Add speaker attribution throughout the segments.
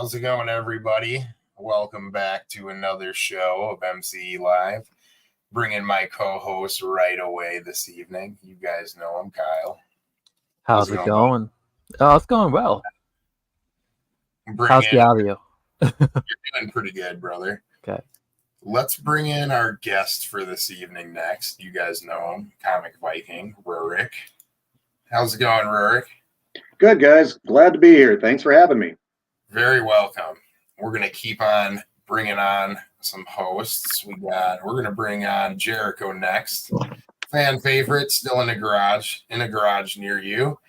Speaker 1: How's it going, everybody? Welcome back to another show of MCE Live. Bringing my co-host right away this evening. You guys know him, Kyle.
Speaker 2: How's it going? Oh, it's going well. How's the audio?
Speaker 1: You're doing pretty good, brother.
Speaker 2: Okay.
Speaker 1: Let's bring in our guest for this evening next. You guys know him, Comic Vikings Rurik. How's it going, Rurik?
Speaker 3: Good, guys. Glad to be here. Thanks for having me.
Speaker 1: Very welcome. We're going to keep on bringing on some hosts. We're going to bring on Jericho next. Fan favorite, still in a garage near you.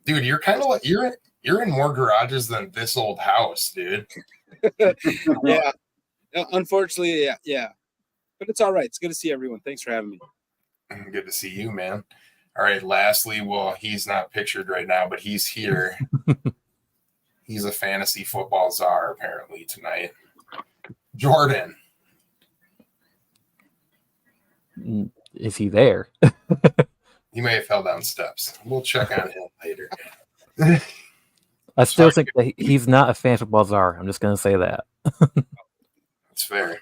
Speaker 1: Dude, you're kind of like you're in more garages than this old house, dude.
Speaker 4: Yeah. Unfortunately, yeah. But it's all right. It's good to see everyone. Thanks for having me.
Speaker 1: Good to see you, man. All right, lastly, well, he's not pictured right now, but he's here. He's a fantasy football czar, apparently, tonight. Jordan.
Speaker 2: Is he there?
Speaker 1: He may have fell down steps. We'll check on him later.
Speaker 2: I still think that he's not a fan of football czar. I'm just going to say that.
Speaker 1: That's fair.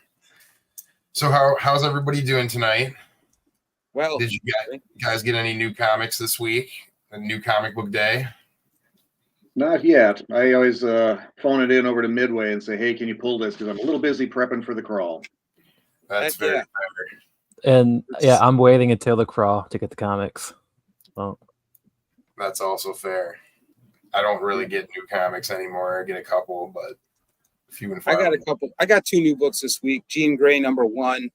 Speaker 1: So how's everybody doing tonight?
Speaker 4: Well,
Speaker 1: did you guys get any new comics this week? A new comic book day?
Speaker 3: Not yet. I always phone it in over to Midway and say, hey, can you pull this? Because I'm a little busy prepping for the crawl.
Speaker 1: That's very fair.
Speaker 2: And yeah, I'm waiting until the crawl to get the comics. Well,
Speaker 1: that's also fair. I don't really get new comics anymore. I get a couple, but few and far.
Speaker 4: I got a couple. I got 2 new books this week. Jean Grey #1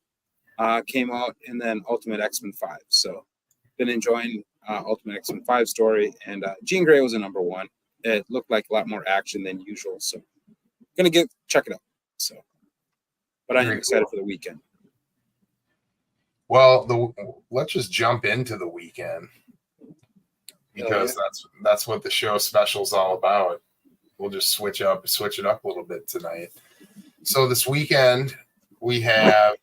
Speaker 4: came out, and then Ultimate X-Men 5. So been enjoying Ultimate X-Men 5 story, and Jean Grey was a #1. It looked like a lot more action than usual, so gonna check it out. So, but I am excited for the weekend.
Speaker 1: Well, let's just jump into the weekend because that's what the show special is all about. We'll just switch it up a little bit tonight. So this weekend we have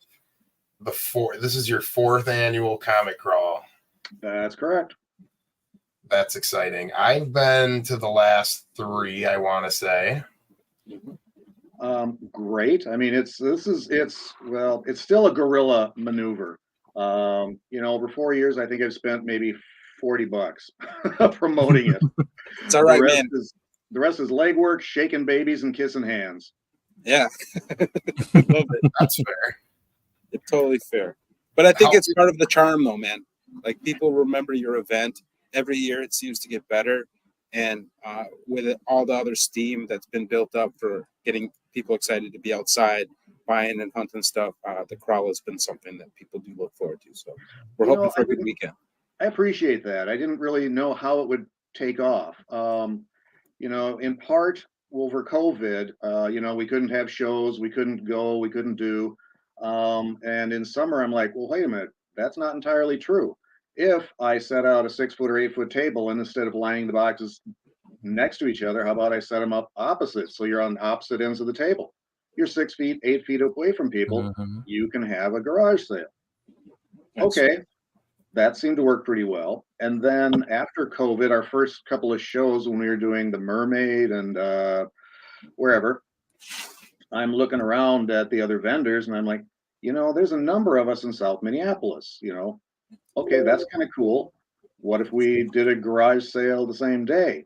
Speaker 1: this is your 4th annual Comic Crawl.
Speaker 3: That's correct.
Speaker 1: That's exciting. I've been to the last 3, I want to say.
Speaker 3: Great. I mean, it's still a guerrilla maneuver. Over 4 years, I think I've spent maybe $40 promoting it.
Speaker 4: It's all right, man.
Speaker 3: The rest is legwork, shaking babies, and kissing hands.
Speaker 4: Yeah. Love it.
Speaker 1: That's fair.
Speaker 4: It's totally fair. But I think it's part of the charm, though, man. Like, people remember your event. Every year it seems to get better. And with all the other steam that's been built up for getting people excited to be outside, buying and hunting stuff, the crawl has been something that people do look forward to. So we're hoping for a good weekend.
Speaker 3: I appreciate that. I didn't really know how it would take off. In part over COVID, we couldn't have shows, we couldn't go, we couldn't do. And in summer, I'm like, well, wait a minute, that's not entirely true. If I set out a 6 foot or 8 foot table, and instead of lining the boxes next to each other, how about I set them up opposite? So you're on opposite ends of the table. You're 6 feet, 8 feet away from people. Mm-hmm. You can have a garage sale. Okay. That seemed to work pretty well. And then after COVID, our first couple of shows when we were doing the Mermaid and wherever, I'm looking around at the other vendors and I'm like, there's a number of us in South Minneapolis, Okay, that's kind of cool. What if we did a garage sale the same day?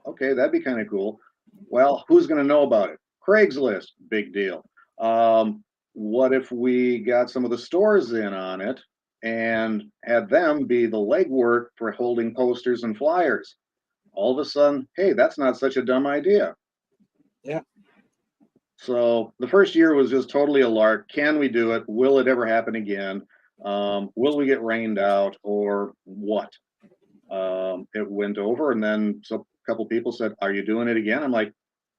Speaker 3: Okay, that'd be kind of cool. Well, who's going to know about it? Craigslist, big deal. What if we got some of the stores in on it and had them be the legwork for holding posters and flyers? All of a sudden, hey, that's not such a dumb idea.
Speaker 4: Yeah.
Speaker 3: So the first year was just totally a lark. Can we do it? Will it ever happen again? Will we get rained out or what? It went over, and then a couple people said, are you doing it again? I'm like,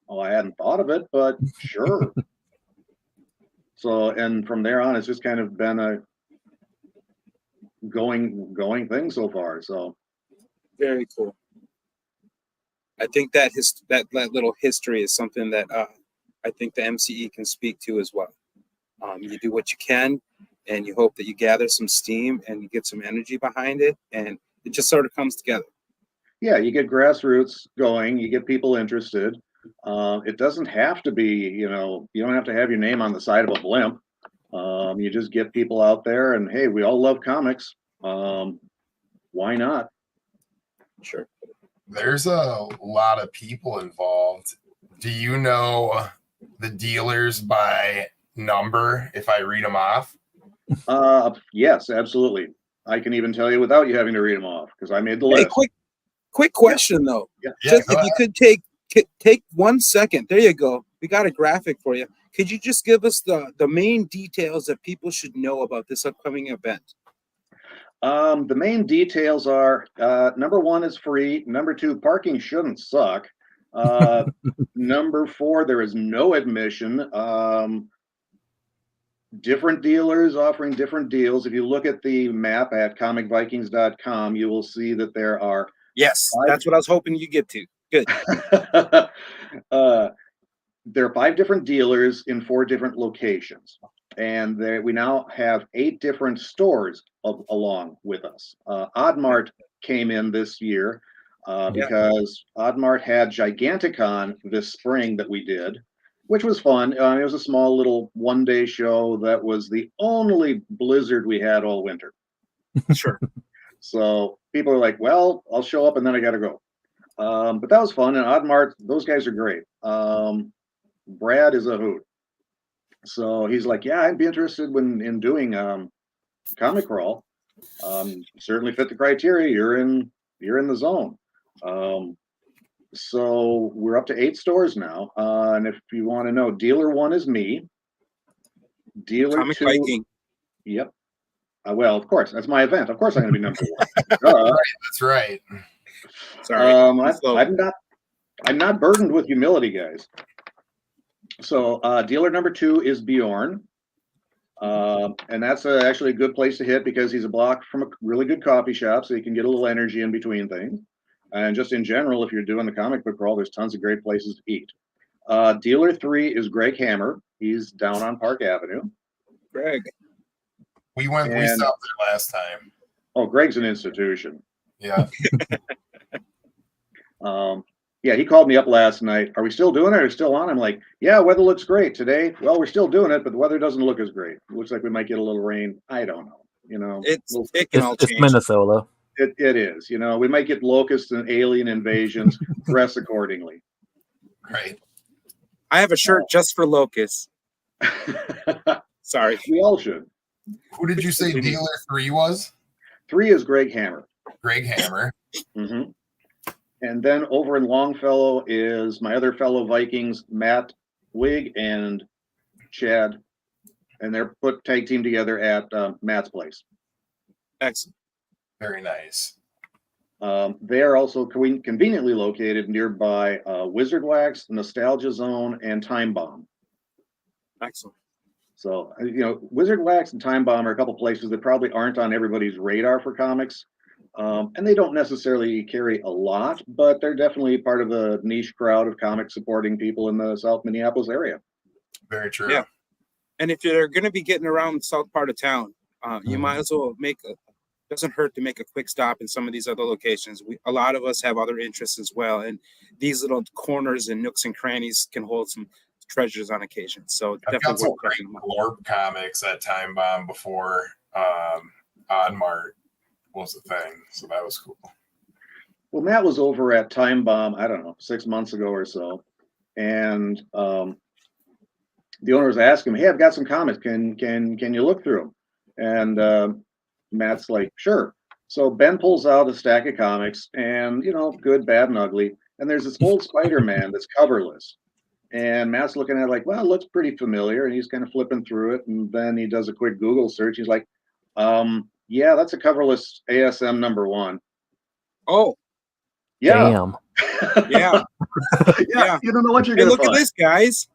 Speaker 3: oh, I hadn't thought of it, but sure. So, and from there on, it's just kind of been a going thing so far. So
Speaker 4: very cool. I think that that little history is something that I think the MCE can speak to as well. You do what you can, and you hope that you gather some steam and you get some energy behind it, and it just sort of comes together.
Speaker 3: Yeah, you get grassroots going, you get people interested. It doesn't have to be, you don't have to have your name on the side of a blimp. You just get people out there, and hey, we all love comics. Why not?
Speaker 4: Sure.
Speaker 1: There's a lot of people involved. Do you know the dealers by number if I read them off?
Speaker 3: Yes, absolutely. I can even tell you without you having to read them off because I made the
Speaker 4: Hey,
Speaker 3: list.
Speaker 4: quick question though.
Speaker 3: Yeah.
Speaker 4: Just
Speaker 1: go
Speaker 4: if you
Speaker 1: ahead.
Speaker 4: could take 1 second. There you go. We got a graphic for you. Could you just give us the main details that people should know about this upcoming event?
Speaker 3: The main details are number one is free. Number two, parking shouldn't suck. Number four, there is no admission. Different dealers offering different deals. If you look at the map at comicvikings.com, you will see that there are
Speaker 4: Yes, that's what I was hoping you get to. Good.
Speaker 3: there are 5 different dealers in 4 different locations, and we now have 8 different stores along with us. Oddmart came in this year because Oddmart had Giganticon this spring that we did, which was fun. It was a small little one-day show that was the only blizzard we had all winter.
Speaker 4: Sure.
Speaker 3: So people are like, well, I'll show up and then I got to go. But that was fun. And Oddmart, those guys are great. Brad is a hoot. So he's like, yeah, I'd be interested in doing Comic Crawl. Certainly fit the criteria. You're in the zone. So we're up to 8 stores now. And if you want to know, dealer 1 is me. Dealer
Speaker 4: Comic
Speaker 3: 2.
Speaker 4: Viking.
Speaker 3: Yep. Well, of course, that's my event. Of course, I'm going to be number 1.
Speaker 1: Right, that's right.
Speaker 4: Sorry.
Speaker 3: I'm not burdened with humility, guys. So dealer number 2 is Bjorn. And that's actually a good place to hit because he's a block from a really good coffee shop, so you can get a little energy in between things. And just in general, if you're doing the comic book crawl, there's tons of great places to eat. Dealer 3 is Greg Hammer. He's down on Park Avenue.
Speaker 4: Greg.
Speaker 1: We stopped there last time.
Speaker 3: Oh, Greg's an institution.
Speaker 1: Yeah.
Speaker 3: Yeah, he called me up last night. Are we still doing it? Are we still on? I'm like, yeah, weather looks great today. Well, we're still doing it, but the weather doesn't look as great. It looks like we might get a little rain. I don't know.
Speaker 4: It can all change.
Speaker 2: It's Minnesota.
Speaker 3: It is. We might get locusts and alien invasions. Dress accordingly.
Speaker 1: Right.
Speaker 4: I have a shirt just for locusts. Sorry.
Speaker 3: We all should.
Speaker 1: Who did you say dealer 3 was?
Speaker 3: 3 is Greg Hammer.
Speaker 1: Greg Hammer.
Speaker 3: Mm-hmm. And then over in Longfellow is my other fellow Vikings, Matt Wig and Chad. And they're put tag team together at Matt's place.
Speaker 4: Excellent.
Speaker 1: Very nice.
Speaker 3: They are also conveniently located nearby Wizard Wax, Nostalgia Zone, and Time Bomb.
Speaker 4: Excellent.
Speaker 3: So, Wizard Wax and Time Bomb are a couple places that probably aren't on everybody's radar for comics. And they don't necessarily carry a lot, but they're definitely part of a niche crowd of comic supporting people in the South Minneapolis area.
Speaker 1: Very true.
Speaker 4: Yeah. And if you're going to be getting around the south part of town, you might as well doesn't hurt to make a quick stop in some of these other locations. A lot of us have other interests as well. And these little corners and nooks and crannies can hold some treasures on occasion. So
Speaker 1: I've got
Speaker 4: definitely
Speaker 1: some great Glorp comics at Time Bomb before Oddmart was a thing. So that was cool.
Speaker 3: Well, Matt was over at Time Bomb, I don't know, 6 months ago or so. And the owner was asking me, hey, I've got some comics. Can you look through them? And Matt's like, sure. So Ben pulls out a stack of comics and, good, bad, and ugly. And there's this old Spider-Man that's coverless. And Matt's looking at it like, well, it looks pretty familiar. And he's kind of flipping through it. And then he does a quick Google search. He's like, yeah, that's a coverless ASM #1.
Speaker 4: Oh.
Speaker 3: Yeah.
Speaker 2: Damn.
Speaker 4: Yeah.
Speaker 3: Yeah. You don't know what you're
Speaker 4: Hey,
Speaker 3: going to
Speaker 4: look
Speaker 3: find.
Speaker 4: at this, guys.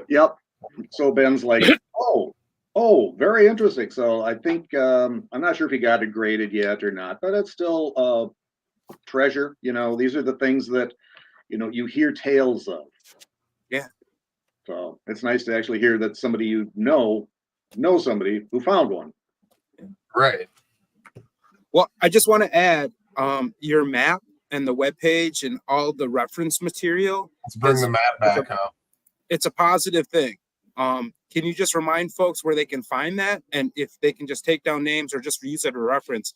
Speaker 3: Yep. So Ben's like, oh, very interesting. So I think, I'm not sure if he got it graded yet or not, but it's still treasure. These are the things that, you hear tales of.
Speaker 4: Yeah.
Speaker 3: So it's nice to actually hear that somebody know somebody who found one.
Speaker 1: Right.
Speaker 4: Well, I just want to add your map and the webpage and all the reference material.
Speaker 1: Let's bring the map back up.
Speaker 4: It's a positive thing. Can you just remind folks where they can find that, and if they can just take down names or just use it as a reference?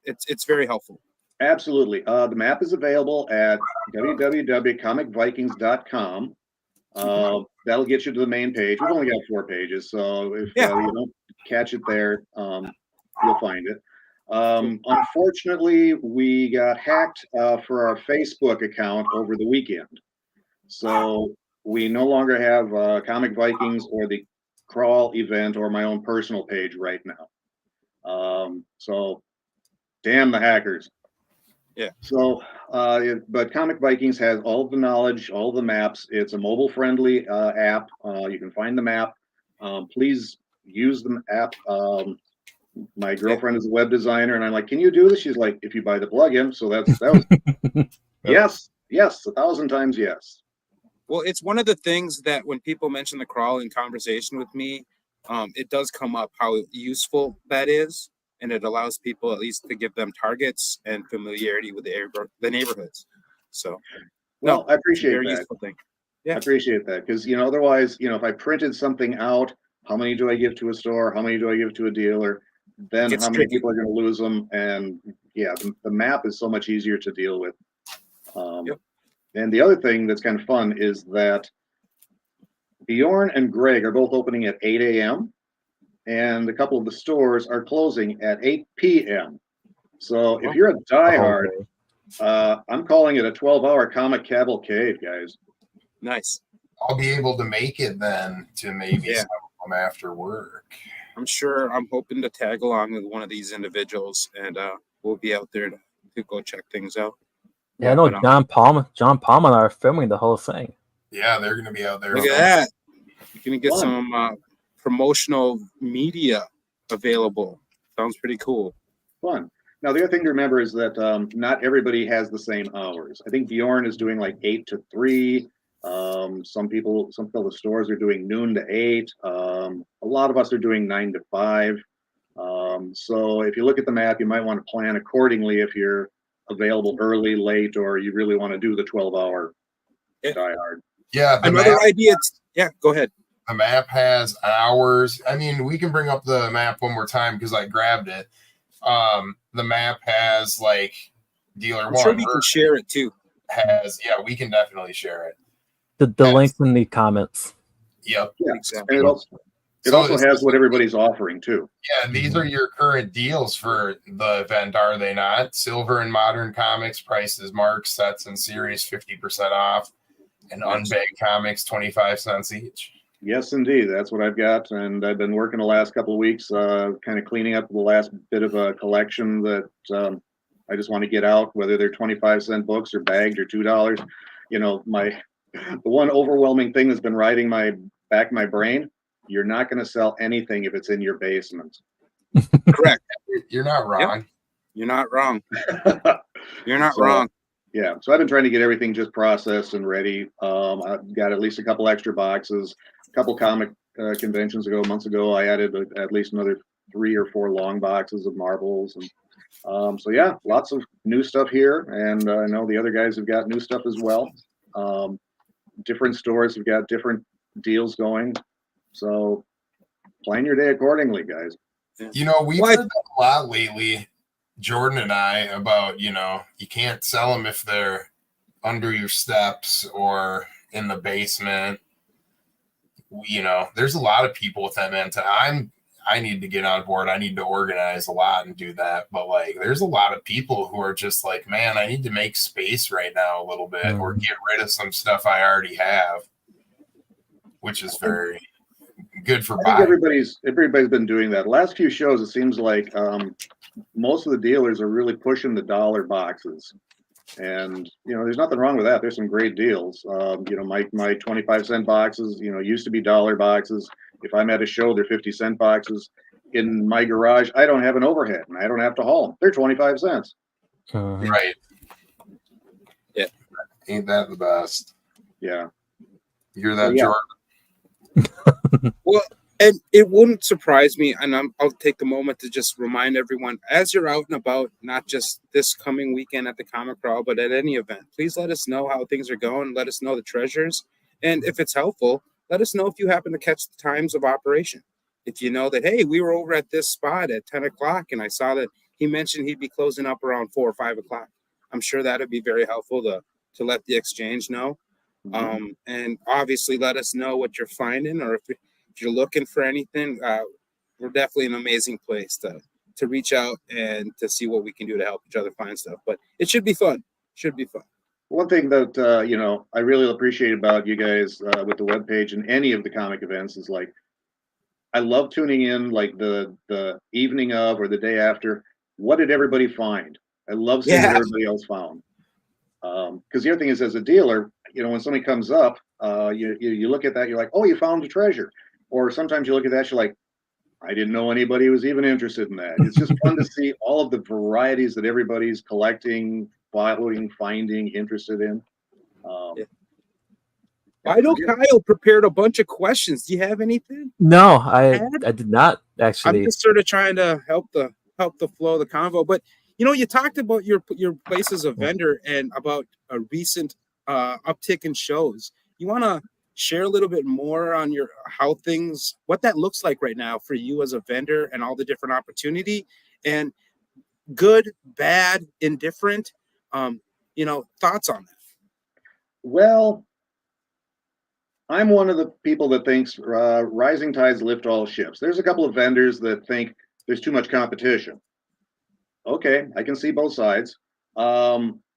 Speaker 4: It's very helpful.
Speaker 3: Absolutely. The map is available at www.comicvikings.com. That'll get you to the main page. We've only got 4 pages, so if you don't catch it there, you'll find it. Unfortunately, we got hacked for our Facebook account over the weekend. So we no longer have Comic Vikings or the Crawl event or my own personal page right now. So damn the hackers.
Speaker 4: Yeah.
Speaker 3: So, but Comic Vikings has all the knowledge, all the maps. It's a mobile-friendly app. You can find the map. Please use the app. My girlfriend is a web designer, and I'm like, "Can you do this?" She's like, "If you buy the plugin." So that was yes, 1,000 times yes.
Speaker 4: Well, it's one of the things that when people mention the Crawl in conversation with me, it does come up how useful that is. And it allows people at least to give them targets and familiarity with the neighborhoods. So,
Speaker 3: well, I appreciate
Speaker 4: very
Speaker 3: that.
Speaker 4: Useful thing. Yeah,
Speaker 3: I appreciate that because otherwise, if I printed something out, how many do I give to a store? How many do I give to a dealer? Then how many people are going to lose them? And yeah, the map is so much easier to deal with. And the other thing that's kind of fun is that Bjorn and Greg are both opening at 8 a.m. and a couple of the stores are closing at 8 p.m. So if you're a diehard, I'm calling it a 12-hour comic cavalcade, guys.
Speaker 4: Nice.
Speaker 1: I'll be able to make it then to maybe some of them after work.
Speaker 4: I'm sure. I'm hoping to tag along with one of these individuals, and we'll be out there to go check things out.
Speaker 2: Yeah, I know John Palmer and I are filming the whole thing.
Speaker 1: Yeah, they're going to be out there.
Speaker 4: Look at that. You're going to get some promotional media available. Sounds pretty cool.
Speaker 3: Fun. Now, the other thing to remember is that not everybody has the same hours. I think Bjorn is doing like 8 to 3. Some of the stores are doing noon to 8. A lot of us are doing 9 to 5. So if you look at the map, you might want to plan accordingly if you're available early, late, or you really want to do the 12-hour diehard.
Speaker 1: Yeah.
Speaker 4: Another idea. Yeah, go ahead.
Speaker 1: The map has hours. I mean, we can bring up the map one more time because I grabbed it. The map has like dealer
Speaker 4: I'm
Speaker 1: one.
Speaker 4: sure we can share it too.
Speaker 1: We can definitely share it.
Speaker 2: The link's in the comments.
Speaker 1: Yep.
Speaker 3: Yeah,
Speaker 4: exactly.
Speaker 3: And it also has what everybody's offering too.
Speaker 1: Yeah, these are your current deals for the event, are they not? Silver and Modern Comics prices, marks, sets, and series 50% off, and unbagged comics 25 cents each.
Speaker 3: Yes, indeed. That's what I've got, and I've been working the last couple of weeks, kind of cleaning up the last bit of a collection that I just want to get out, whether they're 25-cent books or bagged or $2. The one overwhelming thing that's been riding my brain: you're not going to sell anything if it's in your basement.
Speaker 4: Correct.
Speaker 1: You're not wrong.
Speaker 4: Yep. You're not wrong. You're not wrong.
Speaker 3: Yeah, so I've been trying to get everything just processed and ready. I've got at least a couple extra boxes. A couple comic conventions months ago, I added at least another 3 or 4 long boxes of marbles. And so yeah, lots of new stuff here. And I know the other guys have got new stuff as well. Different stores have got different deals going. So plan your day accordingly, guys.
Speaker 1: We've heard a lot lately, Jordan and I, about, you can't sell them if they're under your steps or in the basement. There's a lot of people with that mentality. I need to get on board. I need to organize a lot and do that. But there's a lot of people who are just like, man, I need to make space right now a little bit or get rid of some stuff I already have, which is very good for buying.
Speaker 3: Everybody's been doing that. Last few shows, it seems like most of the dealers are really pushing the dollar boxes. And there's nothing wrong with that. There's some great deals. My 25-cent boxes, used to be dollar boxes. If I'm at a show, they're 50-cent boxes. In my garage, I don't have an overhead and I don't have to haul them. They're 25 cents.
Speaker 1: Right.
Speaker 4: Yeah.
Speaker 1: Ain't that the best?
Speaker 3: Yeah.
Speaker 1: You hear that, Jordan?
Speaker 4: Well, And it wouldn't surprise me, and I'll take the moment to just remind everyone, as you're out and about, not just this coming weekend at the Comic Crawl, but at any event, please let us know how things are going. Let us know the treasures. And if it's helpful, let us know if you happen to catch the times of operation. If you know that, hey, we were over at this spot at 10 o'clock, and I saw that he mentioned he'd be closing up around 4 or 5 o'clock. I'm sure that would be very helpful to let the exchange know. And obviously let us know what you're finding, or if you're looking for anything. We're definitely an amazing place to reach out and to see what we can do to help each other find stuff. But it should be fun.
Speaker 3: One thing that you know, I really appreciate about you guys with the webpage and any of the comic events is, like, I love tuning in, like the evening of or the day after. What did everybody find? I love seeing what everybody else found. Because the other thing is, as a dealer, you know, when somebody comes up, you look at that, you're like, oh, you found a treasure. Or sometimes you look at that, you're like, I didn't know anybody was even interested in that. It's just fun to see all of the varieties that everybody's collecting, following, finding, interested in.
Speaker 4: I know Kyle prepared a bunch of questions. Do you have anything?
Speaker 2: No, I did not actually.
Speaker 4: I'm just sort of trying to help the flow of the convo. But you know, you talked about your place as a vendor and about a recent uptick in shows. You want to share a little bit more on what that looks like right now for you as a vendor and all the different opportunity and good, bad, indifferent, you know, thoughts on that?
Speaker 3: Well, I'm one of the people that thinks rising tides lift all ships. There's a couple of vendors that think there's too much competition. Okay, I can see both sides.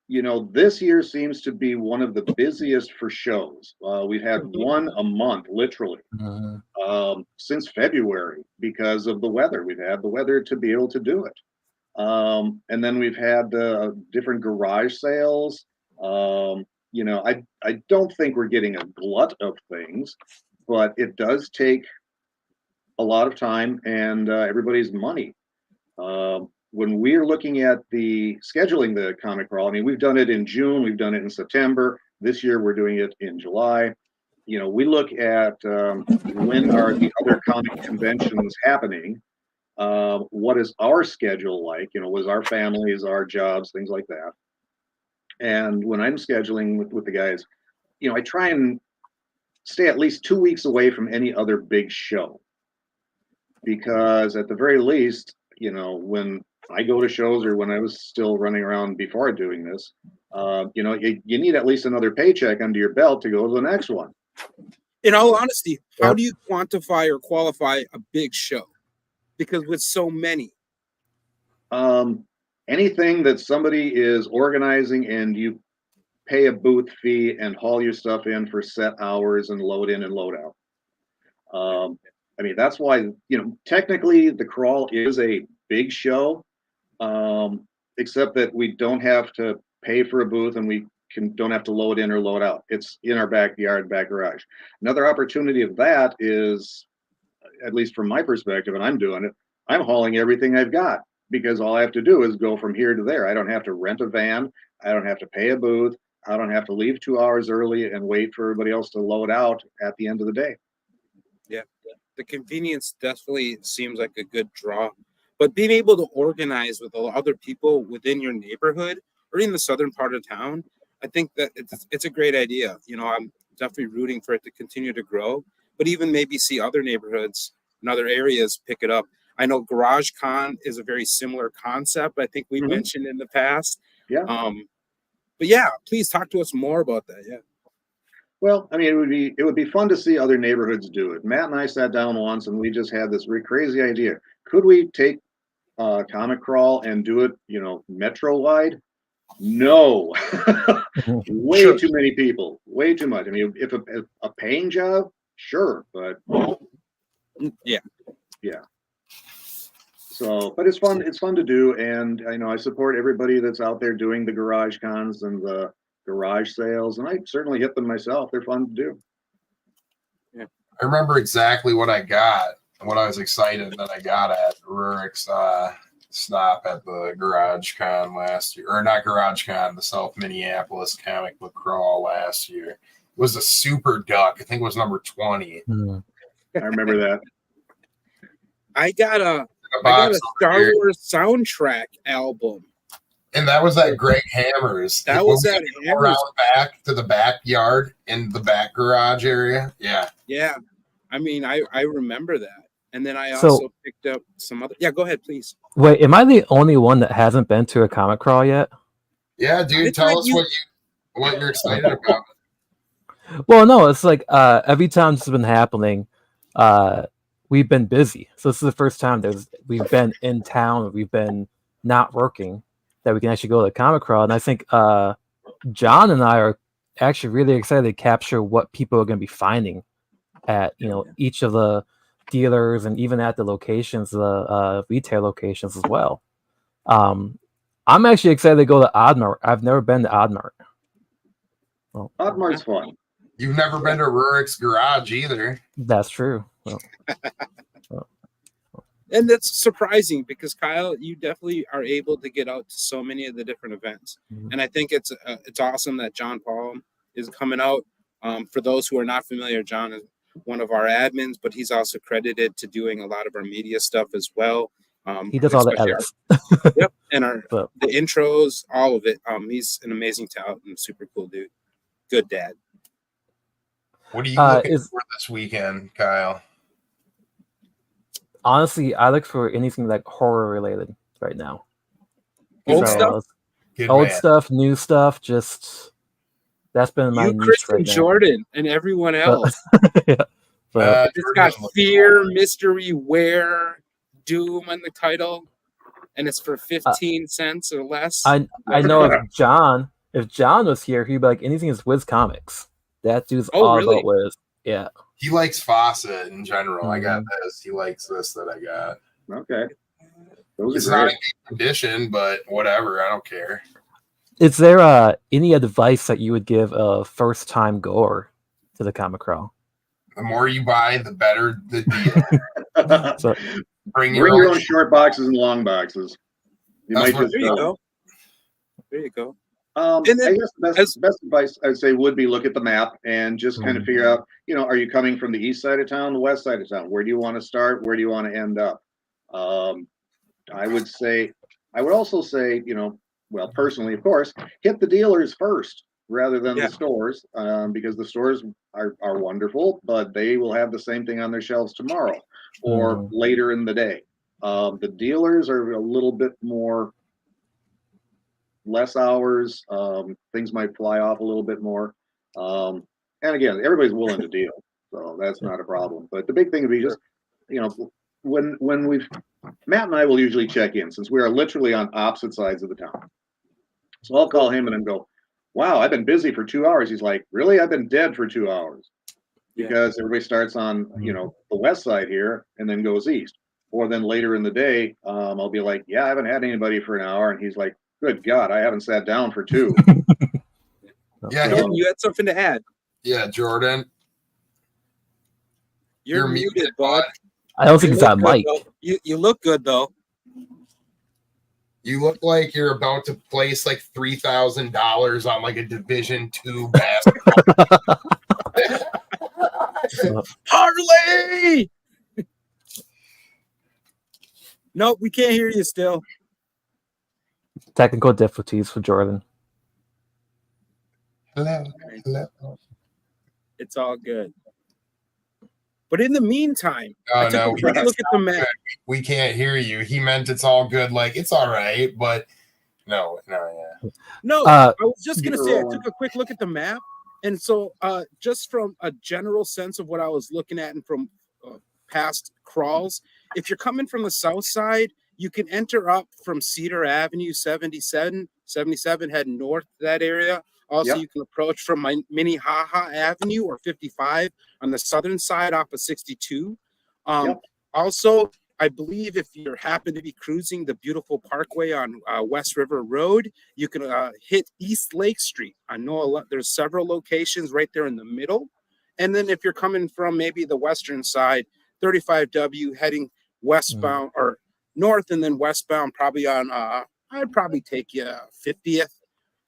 Speaker 3: You know, this year seems to be one of the busiest for shows. We've had one a month, literally, since February because of the weather. We've had the weather to be able to do it. And then we've had different garage sales. You know, I don't think we're getting a glut of things, but it does take a lot of time and everybody's money. When we're looking at the scheduling the Comic Crawl, I mean, we've done it in June, we've done it in September. This year we're doing it in July. You know, we look at when are the other comic conventions happening? What is our schedule like? You know, was our families, our jobs, things like that. And when I'm scheduling with the guys, you know, I try and stay at least 2 weeks away from any other big show. Because at the very least, you know, when I go to shows or when I was still running around before doing this, you know, you need at least another paycheck under your belt to go to the next one.
Speaker 4: In all honesty, how do you quantify or qualify a big show? Because with so many.
Speaker 3: Anything that somebody is organizing and you pay a booth fee and haul your stuff in for set hours and load in and load out. I mean, that's why, you know, technically the crawl is a big show, except that we don't have to pay for a booth and we don't have to load in or load out. It's in our backyard, back garage. Another opportunity of that is, at least from my perspective, and I'm doing it, I'm hauling everything I've got because all I have to do is go from here to there. I don't have to rent a van. I don't have to pay a booth. I don't have to leave 2 hours early and wait for everybody else to load out at the end of the day.
Speaker 4: Yeah. The convenience definitely seems like a good draw, but being able to organize with other people within your neighborhood or in the southern part of town, I think that it's a great idea. You know, I'm definitely rooting for it to continue to grow, but even maybe see other neighborhoods and other areas pick it up. I know Garage Con is a very similar concept. I think we mentioned in the past.
Speaker 3: Yeah.
Speaker 4: But yeah, please talk to us more about that. Yeah.
Speaker 3: Well, I mean, it would be fun to see other neighborhoods do it. Matt and I sat down once and we just had this really crazy idea. Could we take Comic Crawl and do it, you know, metro wide? No, way too many people, way too much. I mean, if a paying job, sure, but
Speaker 4: yeah.
Speaker 3: So, but it's fun. It's fun to do, and I know I support everybody that's out there doing the garage cons and the garage sales, and I certainly hit them myself. They're fun to do.
Speaker 1: Yeah, I remember exactly what I got and what I was excited that I got at Rurik's stop at the Garage Con last year, or not Garage Con, the South Minneapolis Comic Crawl last year. It was a super duck. I think it was number 20.
Speaker 3: I remember that.
Speaker 4: I got a
Speaker 1: box over
Speaker 4: Star
Speaker 1: here.
Speaker 4: Wars soundtrack album.
Speaker 1: And that was that Greg Hammers.
Speaker 4: That was that
Speaker 1: Go
Speaker 4: Hammers.
Speaker 1: around back to the backyard in the back garage area. Yeah.
Speaker 4: Yeah. I mean, I remember that. And then I
Speaker 2: So-
Speaker 4: also picked up some other. Yeah, go ahead, please.
Speaker 2: Wait, am I the only one that hasn't been to a comic crawl yet?
Speaker 1: Yeah, dude.
Speaker 4: It's
Speaker 1: Tell
Speaker 4: like
Speaker 1: us what you're excited about.
Speaker 2: Well, no, it's like every time this has been happening, we've been busy. So this is the first time we've been in town, we've been not working, that we can actually go to the comic crawl. And I think John and I are actually really excited to capture what people are going to be finding at each of the dealers and even at the locations, the retail locations as well. I'm actually excited to go to Oddmart. I've never been to Oddmart. Well,
Speaker 3: Oddmart's fun.
Speaker 1: You've never been to Rurik's garage either.
Speaker 2: that's true. Well,
Speaker 4: And that's surprising because Kyle, you definitely are able to get out to so many of the different events.
Speaker 2: Mhm.
Speaker 4: And I think it's awesome that John Paul is coming out. For those who are not familiar, John is one of our admins, but he's also credited to doing a lot of our media stuff as well.
Speaker 2: he does all the
Speaker 4: especially
Speaker 2: edits.
Speaker 4: Yep, and
Speaker 2: So-
Speaker 4: the intros, all of it. He's an amazing talent and super cool dude. Good dad.
Speaker 1: What are you looking
Speaker 2: is-
Speaker 1: for this weekend, Kyle?
Speaker 2: Honestly, I look for anything like horror related right now.
Speaker 4: Old
Speaker 2: So,
Speaker 4: stuff?
Speaker 1: Good
Speaker 2: old
Speaker 1: man.
Speaker 2: stuff, new stuff. Just that's been my
Speaker 4: You,
Speaker 2: niche
Speaker 4: Kristen
Speaker 2: right now.
Speaker 4: Jordan, and everyone else.
Speaker 2: Yeah. So,
Speaker 4: It's got
Speaker 1: Jordan's looking
Speaker 4: Fear,
Speaker 1: for it.
Speaker 4: Mystery, Where, Doom on the title, and it's for 15 cents or less.
Speaker 2: I know if John was here, he'd be like, anything is Wiz Comics. That dude's
Speaker 4: Oh,
Speaker 2: all
Speaker 4: really?
Speaker 2: about Wiz. Yeah.
Speaker 1: He likes Fawcett in general. I got
Speaker 2: Mm-hmm.
Speaker 1: this. He likes this that I got.
Speaker 3: Okay. Those
Speaker 1: It's
Speaker 3: are
Speaker 1: not
Speaker 3: great.
Speaker 1: in good condition, but whatever. I don't care.
Speaker 2: Is there any advice that you would give a first time goer to the comic crawl?
Speaker 1: The more you buy, the better the deal.
Speaker 2: So
Speaker 1: Bring
Speaker 3: Bring your own short boxes and long boxes. You
Speaker 1: That's
Speaker 3: might
Speaker 1: what-
Speaker 3: just
Speaker 4: there you go. There you go. And then
Speaker 3: I guess the best advice I'd say would be look at the map and just kind of figure out, are you coming from the east side of town, the west side of town? Where do you want to start? Where do you want to end up? I would also say, well, personally, of course, hit the dealers first rather than
Speaker 4: Yeah.
Speaker 3: the stores, because the stores are wonderful, but they will have the same thing on their shelves tomorrow or
Speaker 2: Mhm.
Speaker 3: later in the day. The dealers are a little bit more less hours. Things might fly off a little bit more. And again, everybody's willing to deal, so that's not a problem. But the big thing would be just, when Matt and I will usually check in since we are literally on opposite sides of the town. So I'll call him and then go, wow, I've been busy for 2 hours. He's like, really? I've been dead for 2 hours.
Speaker 4: Yeah.
Speaker 3: Because everybody starts on, the west side here and then goes east. Or then later in the day, I'll be like, yeah, I haven't had anybody for an hour. And he's like, good God, I haven't sat down for 2.
Speaker 1: Yeah,
Speaker 4: Jordan, you had something to add.
Speaker 1: yeah, Jordan.
Speaker 4: You're muted, bud.
Speaker 2: I don't think
Speaker 4: You
Speaker 2: it's that
Speaker 4: look good,
Speaker 2: mic.
Speaker 4: though. You look good though.
Speaker 1: You look like you're about to place like $3,000 on like a Division II basketball.
Speaker 4: Harley. Nope, we can't hear you still.
Speaker 2: Technical difficulties for Jordan.
Speaker 1: Hello.
Speaker 4: It's all good. But in the meantime,
Speaker 1: Oh,
Speaker 4: I took
Speaker 1: no,
Speaker 4: a quick look at the map.
Speaker 1: We can't hear you. He meant it's all good. Like, it's all right, but no, yeah.
Speaker 4: No,
Speaker 2: Uh,
Speaker 4: I was just gonna say I took a quick look at the map, and so just from a general sense of what I was looking at and from past crawls, if you're coming from the south side, you can enter up from Cedar Avenue 77 heading north to that area. Also,
Speaker 3: Yep.
Speaker 4: you can approach from Minnehaha Avenue or 55 on the southern side off of 62.
Speaker 3: Yep.
Speaker 4: Also, I believe if you happen to be cruising the beautiful parkway on West River Road, you can hit East Lake Street. I know there's several locations right there in the middle. And then if you're coming from maybe the western side, 35W heading westbound or north and then westbound, probably on, I'd probably take you 50th,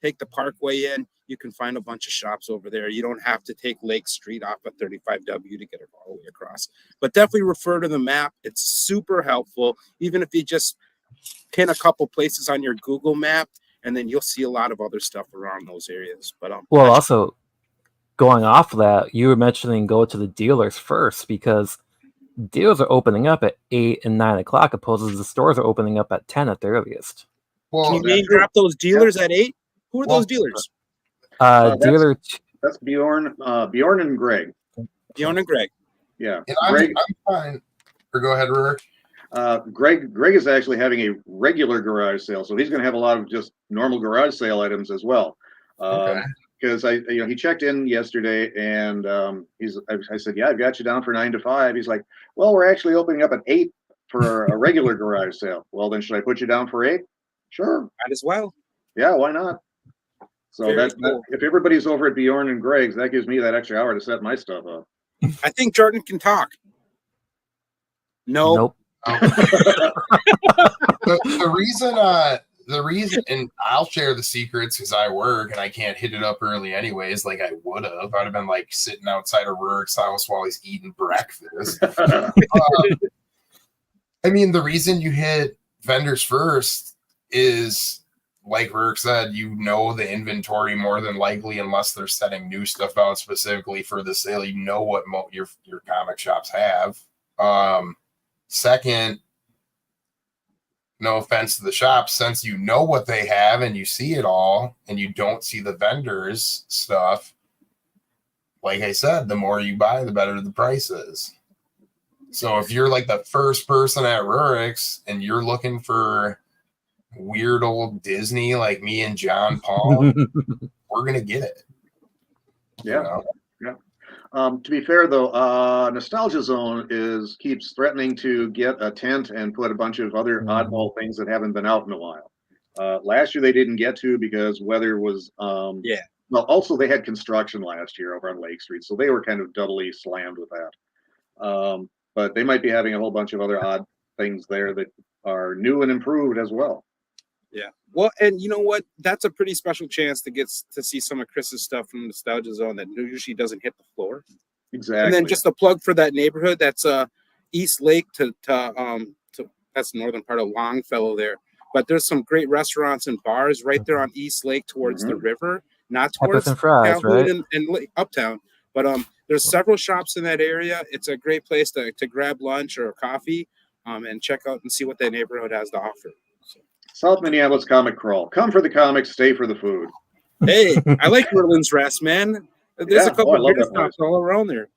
Speaker 4: take the parkway in. you can find a bunch of shops over there. You don't have to take Lake Street off of 35W to get it all the way across. But definitely refer to the map. It's super helpful. Even if you just pin a couple places on your Google map, and then you'll see a lot of other stuff around those areas. But
Speaker 2: well, also going off of that, you were mentioning go to the dealers first, because dealers are opening up at 8 and 9 o'clock, opposed to the stores are opening up at 10 at the earliest.
Speaker 4: can
Speaker 1: Well,
Speaker 4: you name drop those dealers at 8? Who are
Speaker 1: Well,
Speaker 4: those dealers?
Speaker 2: Dealer
Speaker 3: That's Bjorn and Greg.
Speaker 4: Bjorn and Greg.
Speaker 3: Yeah.
Speaker 1: and
Speaker 3: Greg,
Speaker 1: I'm fine. Or go ahead, Rurik.
Speaker 3: Greg is actually having a regular garage sale, so he's going to have a lot of just normal garage sale items as well.
Speaker 1: Okay.
Speaker 3: Because he checked in yesterday, and I said, yeah, I've got you down for 9 to 5. He's like, well, we're actually opening up at 8 for a regular garage sale. Well, then should I put you down for 8? Sure.
Speaker 4: Might as well.
Speaker 3: Yeah, why not? So
Speaker 4: Very
Speaker 3: that
Speaker 4: cool.
Speaker 3: if everybody's over at Bjorn and Greg's, that gives me that extra hour to set my stuff up.
Speaker 4: I think Jordan can talk. No.
Speaker 2: Nope.
Speaker 1: The reason, and I'll share the secrets because I work and I can't hit it up early anyways, like I would have. I'd have been like sitting outside of Rurik's house while he's eating breakfast. I mean, the reason you hit vendors first is, like Rurik said, you know the inventory more than likely, unless they're setting new stuff out specifically for the sale. You know what your comic shops have. Second, no offense to the shops, since you know what they have and you see it all and you don't see the vendors stuff, like I said, the more you buy, the better the price is. So if you're like the first person at Rurik's and you're looking for weird old Disney like me and John Paul, we're going to get it.
Speaker 3: Yeah.
Speaker 1: You know?
Speaker 3: To be fair, though, Nostalgia Zone keeps threatening to get a tent and put a bunch of other oddball things that haven't been out in a while. Last year they didn't get to because weather was
Speaker 4: Yeah.
Speaker 3: Well, also they had construction last year over on Lake Street, so they were kind of doubly slammed with that. But they might be having a whole bunch of other odd things there that are new and improved as well.
Speaker 4: Yeah. Well, and you know what? That's a pretty special chance to get to see some of Chris's stuff from Nostalgia Zone that usually doesn't hit the floor.
Speaker 3: Exactly.
Speaker 4: And then just a plug for that neighborhood. That's East Lake to that's the northern part of Longfellow there. But there's some great restaurants and bars right there on East Lake towards the river, not towards
Speaker 2: and fries,
Speaker 4: Calhoun
Speaker 2: right?
Speaker 4: and Uptown. But there's several shops in that area. It's a great place to grab lunch or coffee and check out and see what that neighborhood has to offer. So.
Speaker 3: South Minneapolis Comic Crawl. Come for the comics, stay for the food.
Speaker 4: Hey, I like Merlin's Rest, man. There's a couple
Speaker 3: I love
Speaker 4: of
Speaker 3: that
Speaker 4: shops all around there.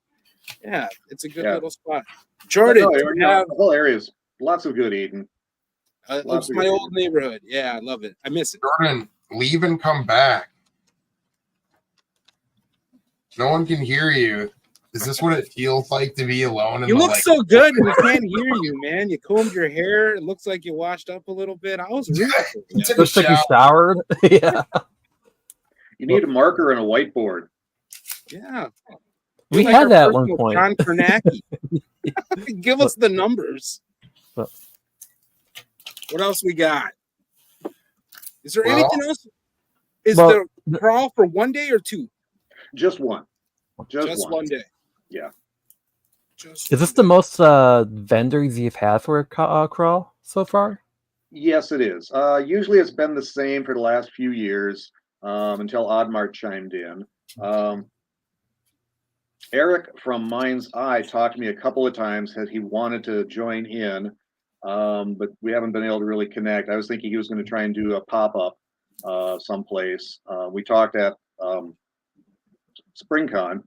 Speaker 4: Yeah, it's a good
Speaker 3: Yeah.
Speaker 4: little spot. Jordan,
Speaker 3: the whole area's lots of good eating.
Speaker 4: it's my old neighborhood. Yeah, I love it. I miss it.
Speaker 1: Jordan, leave and come back. No one can hear you. Is this what it feels like to be alone?
Speaker 4: You look so good, and we can't hear you, man. You combed your hair. It looks like you washed up a little bit. I was really
Speaker 1: took a
Speaker 2: Looks like you showered. Yeah.
Speaker 3: You need a marker and a whiteboard.
Speaker 4: Yeah.
Speaker 2: We
Speaker 4: Like
Speaker 2: had
Speaker 4: our
Speaker 2: that at one
Speaker 4: personal
Speaker 2: point.
Speaker 4: John Kornacki. Give us the numbers.
Speaker 2: But-
Speaker 4: What else we got? Is there
Speaker 1: Well-
Speaker 4: anything else? Is
Speaker 2: Well,
Speaker 4: the crawl for one day or two?
Speaker 3: Just one.
Speaker 4: Just one day.
Speaker 3: Yeah.
Speaker 4: Just
Speaker 2: Is this the most vendors you've had for a crawl so far?
Speaker 3: Yes, it is. Usually it's been the same for the last few years until Oddmart chimed in. Eric from Mind's Eye talked to me a couple of times that he wanted to join in, but we haven't been able to really connect. I was thinking he was going to try and do a pop-up someplace. We talked at SpringCon,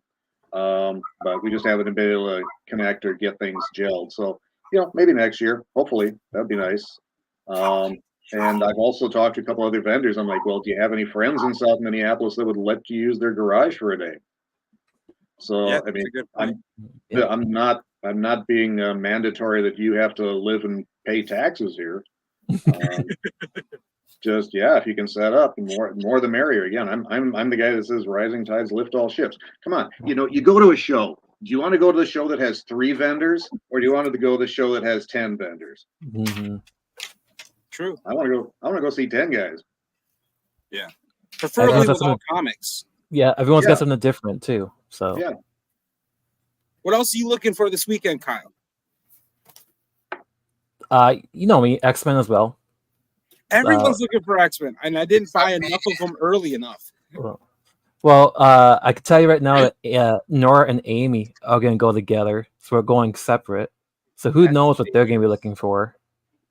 Speaker 3: but we just haven't been able to connect or get things gelled. So, maybe next year, hopefully, that'd be nice. And I've also talked to a couple other vendors. I'm like, well, do you have any friends in South Minneapolis that would let you use their garage for a day? So,
Speaker 4: yeah,
Speaker 3: I mean,
Speaker 4: that's a good point.
Speaker 3: I'm not being mandatory that you have to live and pay taxes here. Just if you can set up, more the merrier. Again, I'm the guy that says rising tides lift all ships. Come on, you go to a show. Do you want to go to the show that has 3 vendors, or do you want to go to the show that has 10 vendors?
Speaker 2: Mm-hmm.
Speaker 4: True.
Speaker 3: I want to go see 10 guys.
Speaker 4: Preferably
Speaker 2: Everyone's got
Speaker 4: with all
Speaker 2: something-
Speaker 4: comics.
Speaker 2: Yeah, everyone's
Speaker 3: Yeah.
Speaker 2: got something different too. So
Speaker 3: Yeah.
Speaker 4: What else are you looking for this weekend, Kyle?
Speaker 2: you know me, X-Men as well.
Speaker 4: Everyone's looking for X-Men, and I didn't buy enough of them early enough.
Speaker 2: Well, I can tell you right now that Nora and Amy are going to go together, so we're going separate. So who
Speaker 4: That's
Speaker 2: knows what they're going to be looking for?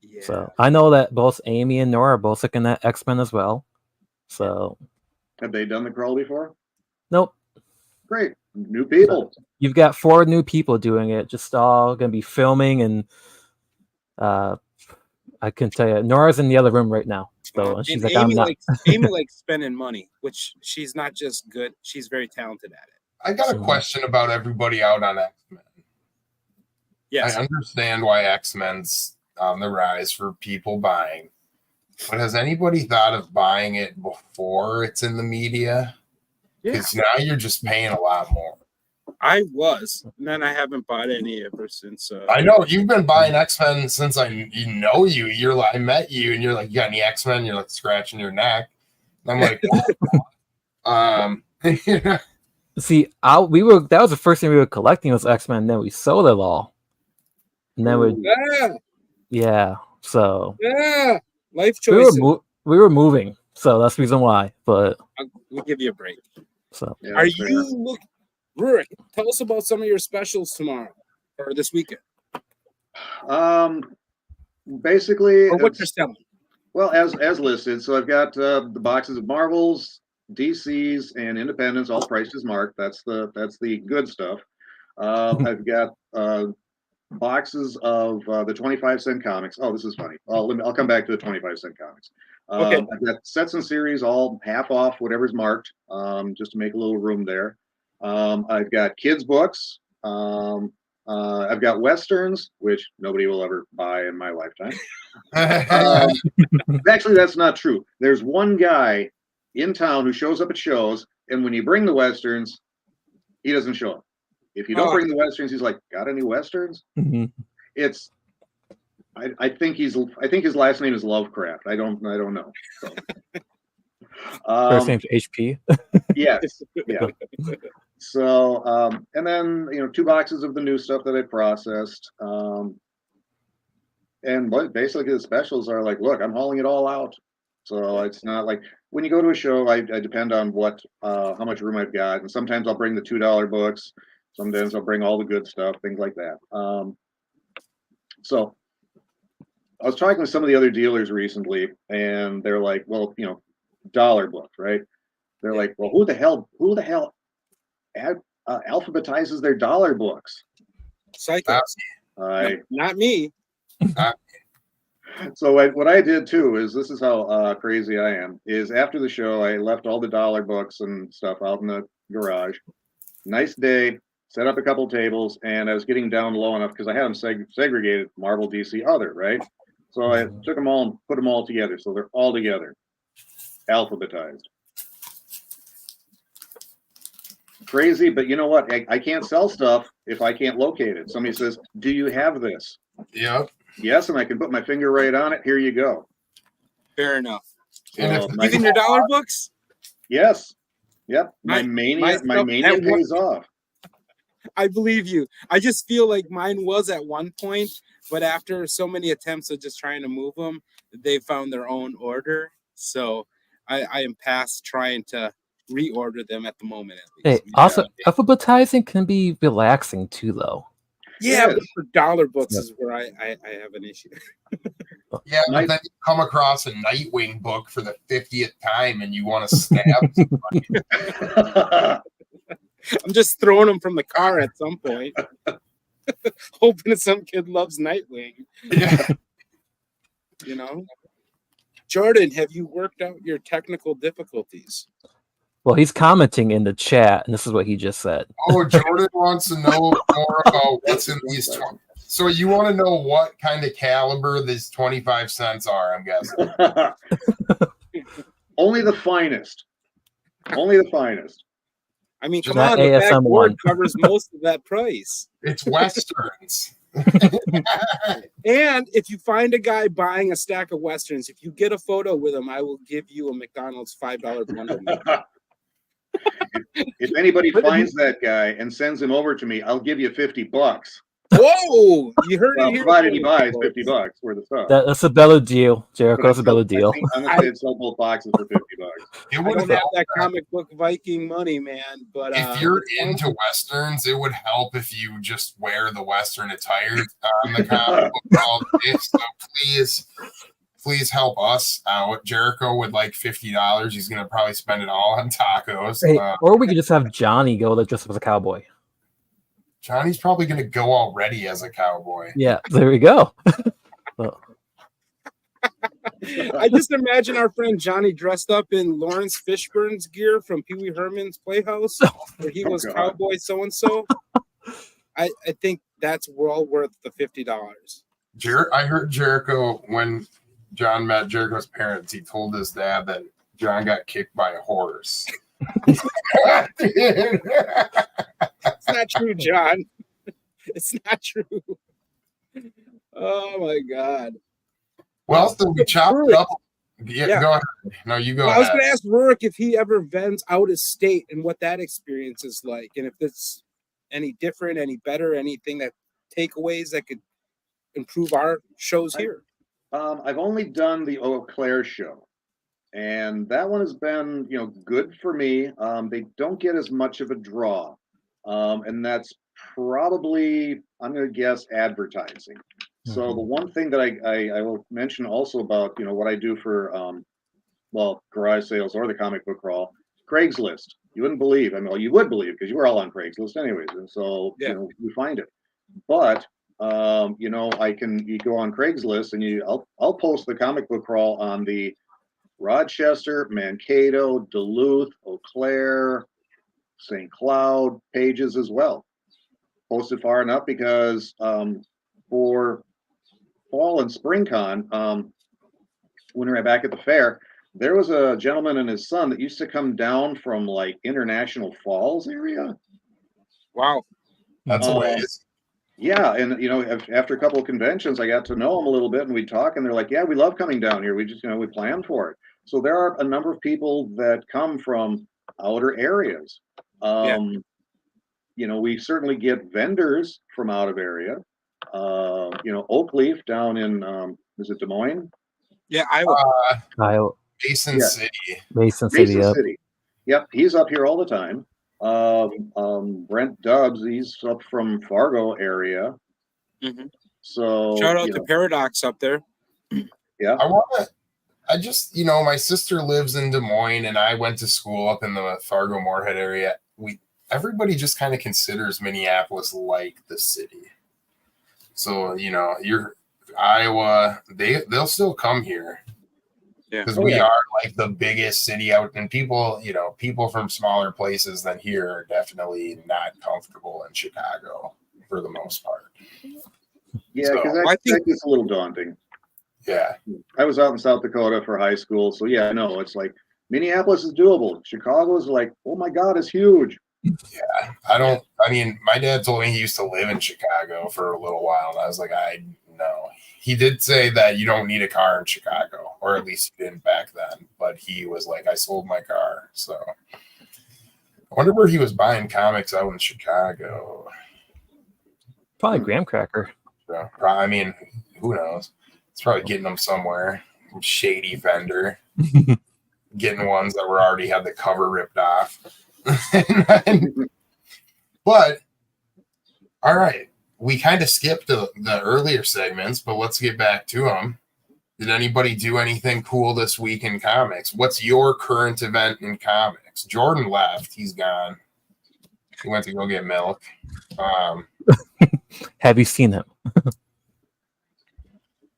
Speaker 4: Yeah.
Speaker 2: So I know that both Amy and Nora are both looking at X-Men as well. So
Speaker 3: Have they done the crawl before?
Speaker 2: nope,
Speaker 3: Great. New people.
Speaker 2: you've got 4 new people doing it, just all going to be filming, and I can tell you, Nora's in the other room right now. So and she's
Speaker 4: And
Speaker 2: like, I'm not.
Speaker 4: Amy likes spending money, which she's not just good; she's very talented at it.
Speaker 1: I got a question about everybody out on X-Men.
Speaker 4: Yes.
Speaker 1: I understand why X-Men's on the rise for people buying, but has anybody thought of buying it before it's in the media? Because now you're just paying a lot more.
Speaker 4: I was, and then I haven't bought any ever since.
Speaker 1: I know you've been buying X-Men since I know you. You're like, I met you, and you're like, you got any X-Men? You're like scratching your neck. And I'm like, yeah.
Speaker 2: See, we were that was the first thing we were collecting was X-Men, and then we sold it all. And then so
Speaker 4: Life
Speaker 2: we
Speaker 4: choices.
Speaker 2: we were moving, so that's the reason why. But
Speaker 4: We'll give you a break.
Speaker 2: so
Speaker 3: Yeah,
Speaker 4: Are
Speaker 3: that's fair.
Speaker 4: you looking, Rurik? Tell us about some of your specials tomorrow or this weekend,
Speaker 3: Basically,
Speaker 4: or what you're selling.
Speaker 3: well, as listed. So I've got the boxes of Marvels, DCs, and Independents, all prices marked. That's the good stuff. I've got boxes of the 25-cent comics. Oh, this is funny. I'll come back to the 25-cent comics.
Speaker 4: Okay.
Speaker 3: I've got sets and series all half off, whatever's marked, just to make a little room there. I've got kids books. I've got Westerns, which nobody will ever buy in my lifetime. Actually, that's not true. There's one guy in town who shows up at shows, and when you bring the Westerns, he doesn't show up. If you don't bring the Westerns, he's like, "Got any Westerns?" It's. I think his last name is Lovecraft. I don't know. So.
Speaker 2: first name's HP.
Speaker 3: Yes. Yeah. So, and then 2 boxes of the new stuff that I processed. And basically the specials are like, look, I'm hauling it all out. So it's not like when you go to a show, I depend on how much room I've got, and sometimes I'll bring the $2 books. Sometimes I'll bring all the good stuff, things like that. So I was talking with some of the other dealers recently, and they're like, well, dollar book, right? They're like, well, who the hell alphabetizes their dollar books?
Speaker 4: Psychos. Not me.
Speaker 3: So what I did too is, this is how crazy I am, is after the show, I left all the dollar books and stuff out in the garage. Nice day, set up a couple tables, and I was getting down low enough because I had them segregated, Marvel, DC, other, right? So I took them all and put them all together. So they're all together, alphabetized. Crazy, but you know what? I can't sell stuff if I can't locate it. Somebody says, do you have this?
Speaker 1: Yep.
Speaker 3: Yes, and I can put my finger right on it. Here you go.
Speaker 4: Fair enough.
Speaker 1: And
Speaker 3: So
Speaker 4: Even your dollar books?
Speaker 3: yes. Yep. My
Speaker 4: My
Speaker 3: mania
Speaker 4: stuff
Speaker 3: pays off.
Speaker 4: I believe you. I just feel like mine was at one point, but after so many attempts of just trying to move them, they found their own order. So I am past trying to reorder them at the moment. At
Speaker 2: Hey,
Speaker 4: least.
Speaker 2: also alphabetizing can be relaxing too, though.
Speaker 4: Yeah,
Speaker 3: Yes.
Speaker 4: but for dollar books is where I have an issue.
Speaker 1: yeah, but then you come across a Nightwing book for the 50th time, and you want to stab somebody.
Speaker 4: I'm just throwing them from the car at some point, hoping that some kid loves Nightwing.
Speaker 1: Yeah.
Speaker 4: Jordan, have you worked out your technical difficulties?
Speaker 2: Well, he's commenting in the chat, and this is what he just said.
Speaker 1: Oh, Jordan wants to know more about what's in these. So you want to know what kind of caliber these 25 cents are? I'm guessing.
Speaker 3: Only the finest. Only the finest.
Speaker 4: I mean, come
Speaker 2: Not
Speaker 4: on, the
Speaker 2: ASM1.
Speaker 4: backboard covers most of that price.
Speaker 1: It's Westerns.
Speaker 4: And if you find a guy buying a stack of Westerns, if you get a photo with him, I will give you a McDonald's $5 bundle.
Speaker 3: If anybody finds that guy and sends him over to me, I'll give you $50.
Speaker 4: Whoa! You heard
Speaker 3: Well,
Speaker 4: it here.
Speaker 3: provided he buys $50 worth of stuff.
Speaker 2: That's a better deal, Jericho. That's a better deal.
Speaker 3: Honestly, I'd sell both boxes for $50.
Speaker 1: It
Speaker 4: I
Speaker 1: would
Speaker 4: don't have
Speaker 1: help
Speaker 4: that comic book Viking money, man. But
Speaker 1: if you're into Westerns, it would help if you just wear the Western attire on the comic book all day. So please help us out. Jericho would like $50. He's gonna probably spend it all on tacos.
Speaker 2: Hey, or we could just have Johnny go to dress up as a cowboy.
Speaker 1: Johnny's probably gonna go already as a cowboy.
Speaker 2: Yeah, there we go.
Speaker 4: I just imagine our friend Johnny dressed up in Lawrence Fishburne's gear from Pee Wee Herman's Playhouse, where he was cowboy so and so. I think that's well worth the $50.
Speaker 1: I heard Jericho, when John met Jericho's parents, he told his dad that John got kicked by a horse.
Speaker 4: It's not true, John. It's not true. Oh my God.
Speaker 1: Well, so we chopped it up. Yeah, go ahead. No, you go ahead.
Speaker 4: I was going to ask Rurik if he ever vends out of state and what that experience is like, and if it's any different, any better, anything that takeaways that could improve our shows here.
Speaker 3: I've only done the Eau Claire show, and that one has been, good for me. They don't get as much of a draw, and that's probably, I'm going to guess, advertising. So the one thing that I will mention also about, what I do for, garage sales or the comic book crawl, Craigslist. You wouldn't believe. I mean, well, you would believe because you were all on Craigslist anyways. And so, we find it. But, you go on Craigslist and I'll post the comic book crawl on the Rochester, Mankato, Duluth, Eau Claire, St. Cloud pages as well. Posted far enough because for fall and spring con, when we were back at the fair, there was a gentleman and his son that used to come down from like International Falls area.
Speaker 4: Wow.
Speaker 1: That's a ways.
Speaker 3: Yeah, and after a couple of conventions, I got to know them a little bit, and we talk, and they're like, "Yeah, we love coming down here. We just, we plan for it." So there are a number of people that come from outer areas. We certainly get vendors from out of area. Oak Leaf down in is it Des Moines?
Speaker 4: Yeah, Iowa.
Speaker 1: Mason City.
Speaker 2: Mason City.
Speaker 3: Yep, he's up here all the time. Brent Dubs, he's up from Fargo area.
Speaker 4: Mm-hmm.
Speaker 3: So
Speaker 4: shout out to Paradox up there.
Speaker 3: Yeah.
Speaker 1: I just, my sister lives in Des Moines and I went to school up in the Fargo Moorhead area. Everybody just kind of considers Minneapolis like the city. So, you're Iowa, they'll still come here. Yeah. Because we are like the biggest city out, and people from smaller places than here are definitely not comfortable in Chicago for the most part.
Speaker 3: Yeah, because I think it's a little daunting.
Speaker 1: Yeah.
Speaker 3: I was out in South Dakota for high school, so it's like Minneapolis is doable. Chicago is like, oh my God, it's huge.
Speaker 1: Yeah. My dad told me he used to live in Chicago for a little while, and I was like, I know. He did say that you don't need a car in Chicago, or at least he didn't back then. But he was like, I sold my car. So I wonder where he was buying comics out in Chicago.
Speaker 2: Probably Graham Cracker.
Speaker 1: So, who knows? It's probably getting them somewhere. Shady vendor. Getting ones that already had the cover ripped off. But, all right. We kind of skipped the earlier segments, but let's get back to them. Did anybody do anything cool this week in comics? What's your current event in comics? Jordan left. He's gone. He went to go get milk.
Speaker 2: Have you seen him?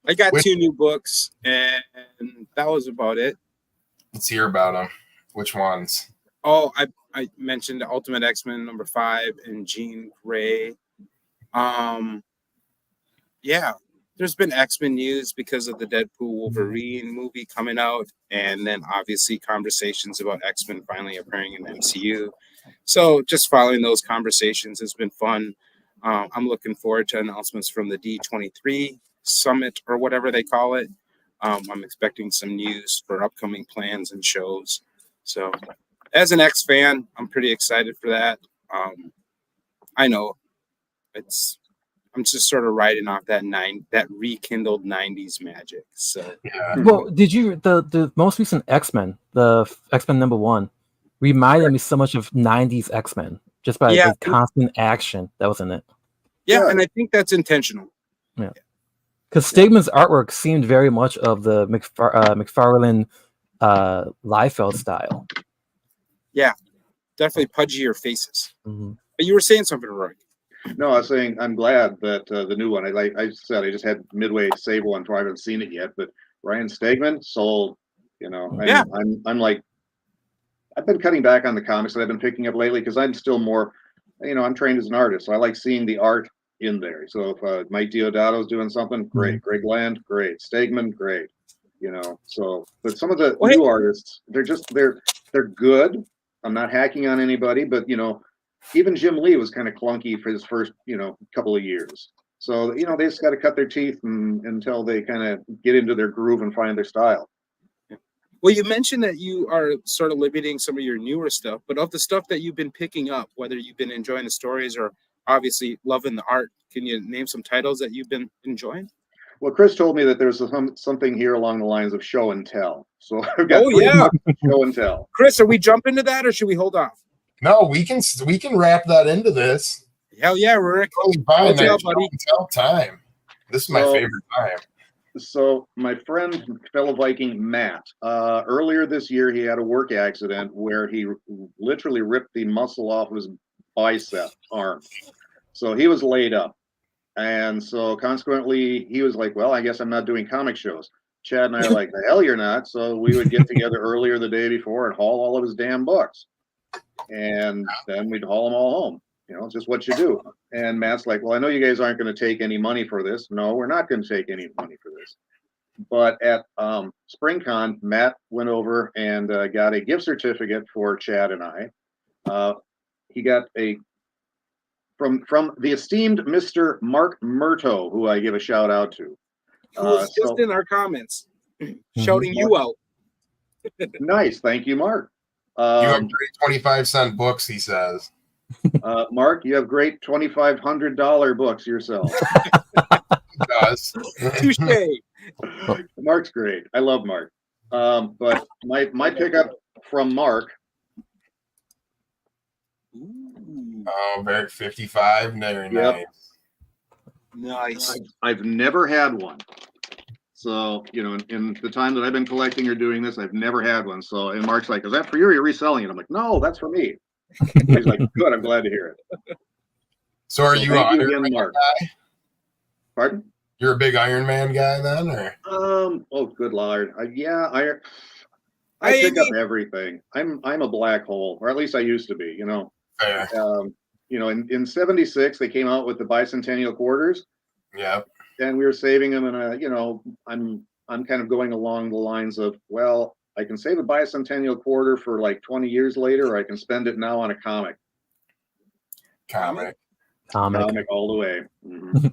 Speaker 4: I got 2 new books, and that was about it.
Speaker 1: Let's hear about them. Which ones?
Speaker 4: Oh, I mentioned Ultimate X-Men #5 and Jean Grey. There's been X-Men news because of the Deadpool Wolverine movie coming out, and then obviously conversations about X-Men finally appearing in the MCU. So just following those conversations has been fun. I'm looking forward to announcements from the D23 Summit or whatever they call it. I'm expecting some news for upcoming plans and shows. So as an X fan, I'm pretty excited for that. I know I'm just sort of riding off that rekindled 90s magic. So
Speaker 1: Yeah.
Speaker 2: Well, did you the most recent X-Men, the X-Men #1, reminded me so much of 90s X-Men just by
Speaker 4: Yeah.
Speaker 2: the constant action that was in it.
Speaker 4: yeah,
Speaker 3: Yeah.
Speaker 4: and I think that's intentional.
Speaker 2: Because Stegman's artwork seemed very much of the McFarlane Liefeld style.
Speaker 4: Definitely pudgier faces.
Speaker 2: Mhm.
Speaker 4: But you were saying something, Roy.
Speaker 3: No, I was saying I'm glad that the new one. I said I just had Midway save one, so I haven't seen it yet. But Ryan Stegman sold. You know,
Speaker 4: Yeah.
Speaker 3: I'm like, I've been cutting back on the comics that I've been picking up lately because I'm still more, you know, I'm trained as an artist, so I like seeing the art in there. So if Mike Diodato's doing something, great. Greg Land, great. Stegman, great. You know, so but some of the
Speaker 4: Well, hey-
Speaker 3: new artists, they're good. I'm not hacking on anybody, but you know, even Jim Lee was kind of clunky for his first, you know, couple of years. So you know, they just got to cut their teeth until they kind of get into their groove and find their style.
Speaker 4: Well, you mentioned that you are sort of limiting some of your newer stuff, but of the stuff that you've been picking up, whether you've been enjoying the stories or obviously loving the art, can you name some titles that you've been enjoying?
Speaker 3: Well, Chris told me that there's something here along the lines of show and tell. So I've got
Speaker 4: Oh,
Speaker 3: three
Speaker 4: yeah.
Speaker 3: books of show and tell.
Speaker 4: Chris, are we jumping to that or should we hold off?
Speaker 1: No, we can wrap that into this.
Speaker 4: Hell yeah, Rurik.
Speaker 1: Totally fine.
Speaker 4: What's up,
Speaker 1: Show
Speaker 4: buddy?
Speaker 1: and tell time. This is my
Speaker 3: So-
Speaker 1: favorite time.
Speaker 3: So my friend, fellow Viking Matt, earlier this year, he had a work accident where he literally ripped the muscle off his bicep arm. So he was laid up. And so consequently, he was like, well, I guess I'm not doing comic shows. Chad and I are like, the hell you're not. So we would get together earlier the day before and haul all of his damn books. And then we'd haul them all home. You know, it's just what you do. And Matt's like, well, I know you guys aren't going to take any money for this. No, we're not going to take any money for this. But at SpringCon, Matt went over and got a gift certificate for Chad and I. He got a from the esteemed Mr. Mark Murto, who I give a shout out to.
Speaker 4: Who was just in our comments shouting you out.
Speaker 3: Nice, thank you, Mark.
Speaker 1: You have great 25-cent books, he says.
Speaker 3: Mark, you have great $2,500 books yourself.
Speaker 1: He does.
Speaker 4: Touche.
Speaker 3: Mark's great. I love Mark. But my pickup from Mark.
Speaker 1: Oh, very 55. Very
Speaker 3: Yep.
Speaker 4: Nice.
Speaker 3: I've never had one. So, you know, in the time that I've been collecting or doing this, I've never had one. So, and Mark's like, is that for you or you're reselling it? I'm like, no, that's for me. He's like, good, I'm glad to hear it.
Speaker 1: So are
Speaker 3: So
Speaker 1: you
Speaker 3: thank
Speaker 1: an
Speaker 3: you
Speaker 1: Iron
Speaker 3: again,
Speaker 1: Man
Speaker 3: Mark.
Speaker 1: guy?
Speaker 3: Pardon?
Speaker 1: You're a big Iron Man guy then, or?
Speaker 3: Oh, good Lord. I pick up everything. I'm a black hole, or at least I used to be, you know.
Speaker 1: Fair.
Speaker 3: You know, in 76, they came out with the bicentennial quarters.
Speaker 1: Yeah.
Speaker 3: And we were saving them, and you know, I'm kind of going along the lines of, well, I can save a bicentennial quarter for like 20 years later, or I can spend it now on a comic.
Speaker 1: Comic.
Speaker 3: Comic all the way. Mm-hmm.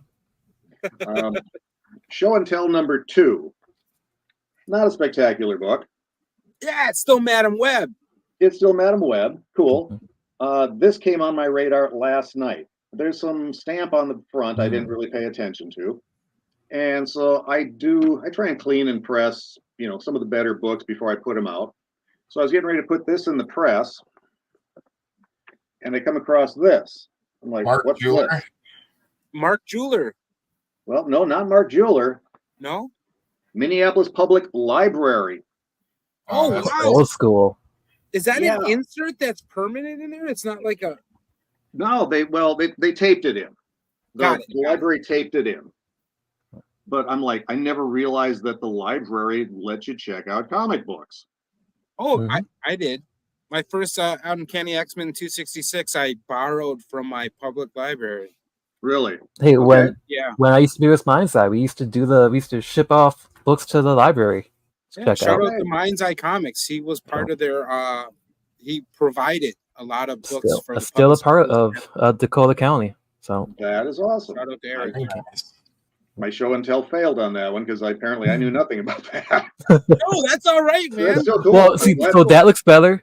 Speaker 3: Show and Tell number 2. Not a spectacular book.
Speaker 4: Yeah, it's still Madam Web.
Speaker 3: It's still Madam Web. Cool. This came on my radar last night. There's some stamp on the front I didn't really pay attention to. And so I try and clean and press, you know, some of the better books before I put them out. So I was getting ready to put this in the press, and I come across this. I'm like,
Speaker 1: Mark
Speaker 3: what's
Speaker 1: Jeweler?
Speaker 3: this?
Speaker 4: Mark Jeweler.
Speaker 3: Well, no, not Mark Jeweler.
Speaker 4: No?
Speaker 3: Minneapolis Public Library.
Speaker 4: Oh,
Speaker 1: that's
Speaker 4: wow.
Speaker 2: Old school.
Speaker 4: Is that
Speaker 3: Yeah.
Speaker 4: an insert that's permanent in there? It's not like a...
Speaker 3: No, they taped it in.
Speaker 4: Got it.
Speaker 3: The library taped it in. But I'm like, I never realized that the library let you check out comic books.
Speaker 4: Oh, I did. My first Uncanny X-Men 266, I borrowed from my public library.
Speaker 3: Really?
Speaker 2: Hey,
Speaker 3: Okay.
Speaker 2: when I used to be with Mind's Eye, we used to ship off books to the library.
Speaker 4: Yeah, shout
Speaker 2: out.
Speaker 4: out to Mind's Eye Comics. He was part of their he provided a lot of books for the
Speaker 2: still a
Speaker 4: public
Speaker 2: part
Speaker 4: schools.
Speaker 2: of Dakota County. So
Speaker 3: That is awesome.
Speaker 4: Shout out to Eric.
Speaker 3: My show and tell failed on that one because apparently I knew nothing about that.
Speaker 4: No, that's all right, man.
Speaker 3: That's still cool.
Speaker 2: well, see, so that looks better.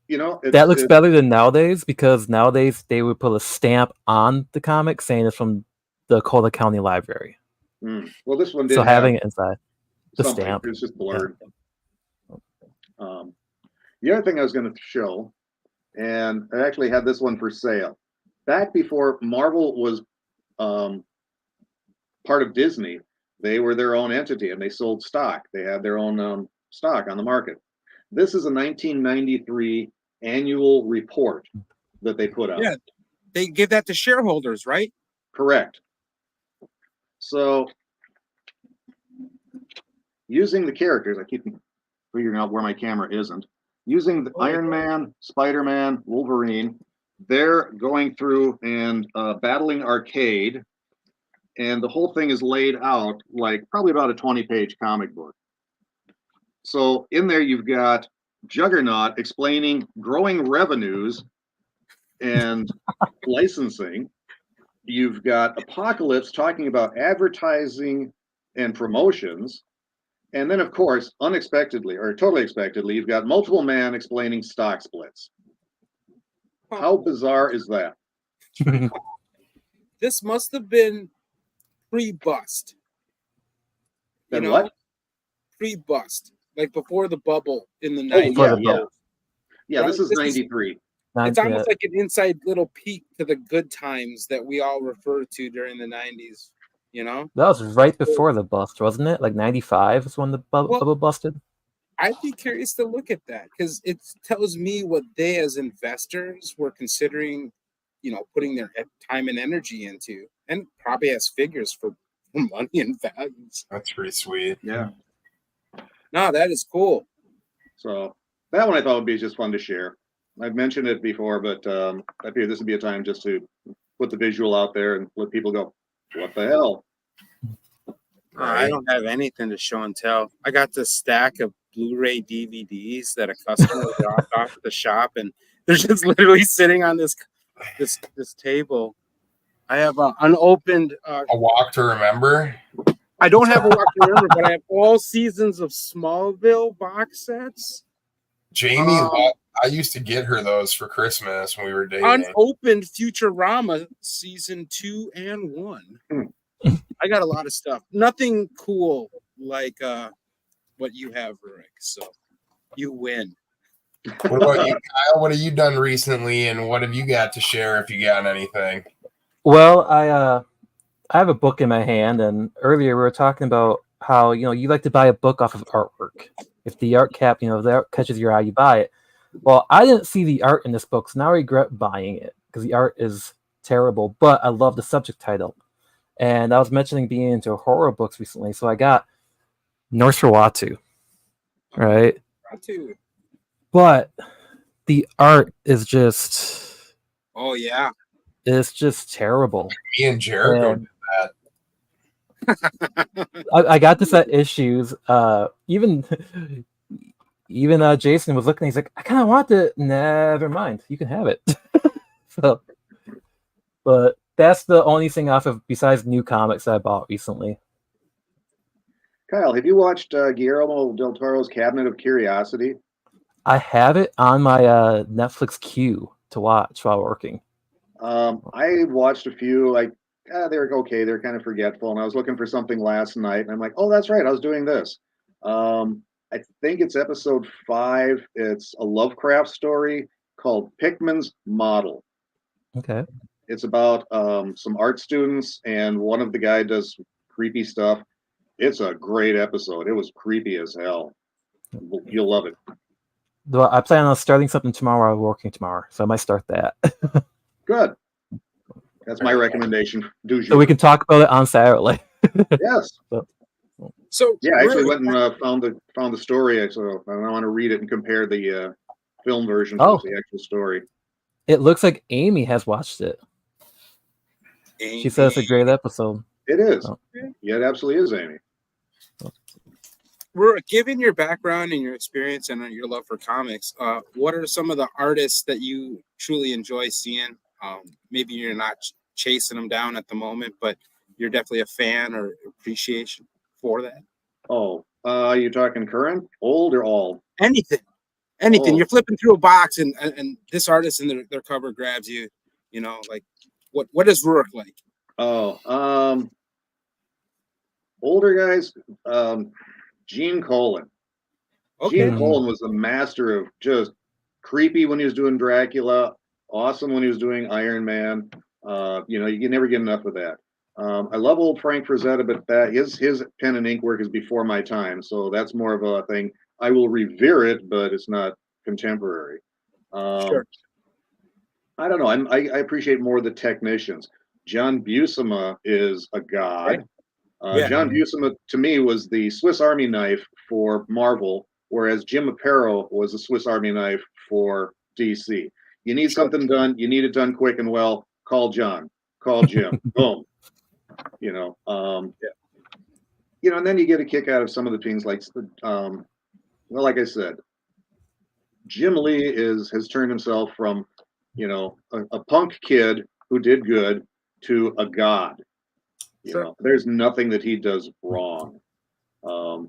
Speaker 3: You know,
Speaker 2: That looks better than nowadays, because nowadays they would put a stamp on the comic saying it's from the Dakota County Library.
Speaker 3: Well, this one did
Speaker 2: So
Speaker 3: have
Speaker 2: having it inside the
Speaker 3: something.
Speaker 2: stamp.
Speaker 3: It's just blurred. The other thing I was going to show, and I actually had this one for sale. Back before Marvel was part of Disney, they were their own entity and they sold stock. They had their own stock on the market. This is a 1993 annual report that they put out.
Speaker 4: Yeah, they give that to shareholders, right?
Speaker 3: Correct. So, using the characters, I keep figuring out where my camera isn't. Using the Iron Man, Spider-Man, Wolverine, they're going through and battling Arcade, and the whole thing is laid out like probably about a 20-page comic book. So in there you've got Juggernaut explaining growing revenues and licensing. You've got Apocalypse talking about advertising and promotions. And then, of course, unexpectedly or totally expectedly, you've got Multiple Man explaining stock splits. How bizarre is that?
Speaker 4: This must have been pre-bust.
Speaker 3: Then what?
Speaker 4: Pre-bust. Like before the bubble in the
Speaker 3: Oh,
Speaker 4: 90s.
Speaker 3: Yeah,
Speaker 4: Right?
Speaker 3: this is
Speaker 4: This is-
Speaker 3: 93.
Speaker 4: It's almost like an inside little peek to the good times that we all refer to during the 90s, you know?
Speaker 2: That was right before the bust, wasn't it? Like 95 is when the bubble busted.
Speaker 4: I'd be curious to look at that because it tells me what they as investors were considering, you know, putting their time and energy into, and probably has figures for money and values.
Speaker 1: That's pretty sweet.
Speaker 3: Yeah.
Speaker 4: No, that is cool.
Speaker 3: So that one I thought would be just fun to share. I've mentioned it before, but I figured this would be a time just to put the visual out there and let people go, what the hell?
Speaker 4: I don't have anything to show and tell. I got this stack of Blu-ray DVDs that a customer dropped off at the shop, and they're just literally sitting on this table. I have an unopened.
Speaker 1: A Walk to Remember.
Speaker 4: I don't have a Walk to Remember, but I have all seasons of Smallville box sets.
Speaker 1: Jamie, I used to get her those for Christmas when we were dating.
Speaker 4: Unopened Futurama season 2 and 1. I got a lot of stuff. Nothing cool like what you have, Rurik. So you win.
Speaker 1: What about you, Kyle? What have you done recently, and what have you got to share if you got anything?
Speaker 2: Well, I have a book in my hand, and earlier we were talking about how, you know, you like to buy a book off of artwork. If the art cap, you know, if the art catches your eye, you buy it. Well, I didn't see the art in this book, so now I regret buying it because the art is terrible, but I love the subject title. And I was mentioning being into horror books recently, so I got Nosferatu, right? But the art is just...
Speaker 4: Oh, yeah.
Speaker 2: It's just terrible.
Speaker 1: Me and Jericho did that.
Speaker 2: I got this at Issues. Even Jason was looking. He's like, I kind of want it. Never mind, you can have it. So, but that's the only thing off of besides new comics I bought recently.
Speaker 3: Kyle, have you watched Guillermo del Toro's Cabinet of Curiosity?
Speaker 2: I have it on my Netflix queue to watch while working.
Speaker 3: I watched a few. They were okay. They're kind of forgetful, and I was looking for something last night, and I'm like, oh, that's right, I was doing this. I think it's episode 5. It's a Lovecraft story called Pickman's Model.
Speaker 2: Okay.
Speaker 3: It's about some art students, and one of the guy does creepy stuff. It's a great episode. It was creepy as hell. You'll love it.
Speaker 2: Well, I plan on starting something tomorrow. I'm working tomorrow, so I might start that.
Speaker 3: Good. That's my recommendation.
Speaker 2: So we can talk about it on Saturday.
Speaker 3: Yes.
Speaker 4: So
Speaker 3: yeah, I actually went and found the story. So I want to read it and compare the film version to the actual story.
Speaker 2: It looks like Amy has watched it. She says it's a great episode.
Speaker 3: It is. Yeah, it absolutely is, Amy.
Speaker 4: Given your background and your experience and your love for comics, what are some of the artists that you truly enjoy seeing? Maybe you're not chasing them down at the moment, but you're definitely a fan or appreciation for that.
Speaker 3: Oh, you talking current, old, or all?
Speaker 4: Anything.
Speaker 3: Oh.
Speaker 4: You're flipping through a box and this artist and their cover grabs you, you know, like what is Rurik like?
Speaker 3: Oh, older guys, Gene Colan.
Speaker 4: Okay.
Speaker 3: Gene Colan was the master of just creepy when he was doing Dracula, awesome when he was doing Iron Man. You know, you can never get enough of that. I love old Frank Frazetta, but that his pen and ink work is before my time, so that's more of a thing. I will revere it, but it's not contemporary.
Speaker 4: Sure.
Speaker 3: I don't know. I appreciate more the technicians. John Buscema is a god.
Speaker 4: Yeah.
Speaker 3: John Buscema, to me, was the Swiss Army knife for Marvel, whereas Jim Aparo was the Swiss Army knife for DC. You need something done. You need it done quick and well. Call John. Call Jim. Boom. You know. You know, and then you get a kick out of some of the things like, well, like I said, Jim Lee has turned himself from, you know, a punk kid who did good to a god. You know, there's nothing that he does wrong. Oh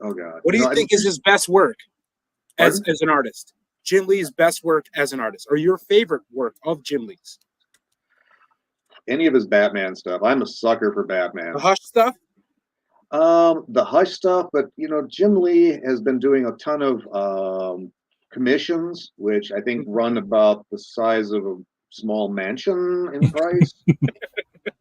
Speaker 3: God.
Speaker 4: What do you think is his best work as an artist? Jim Lee's best work as an artist, or your favorite work of Jim Lee's?
Speaker 3: Any of his Batman stuff. I'm a sucker for Batman.
Speaker 4: The Hush stuff?
Speaker 3: The Hush stuff, but you know, Jim Lee has been doing a ton of commissions, which I think run about the size of a small mansion in price.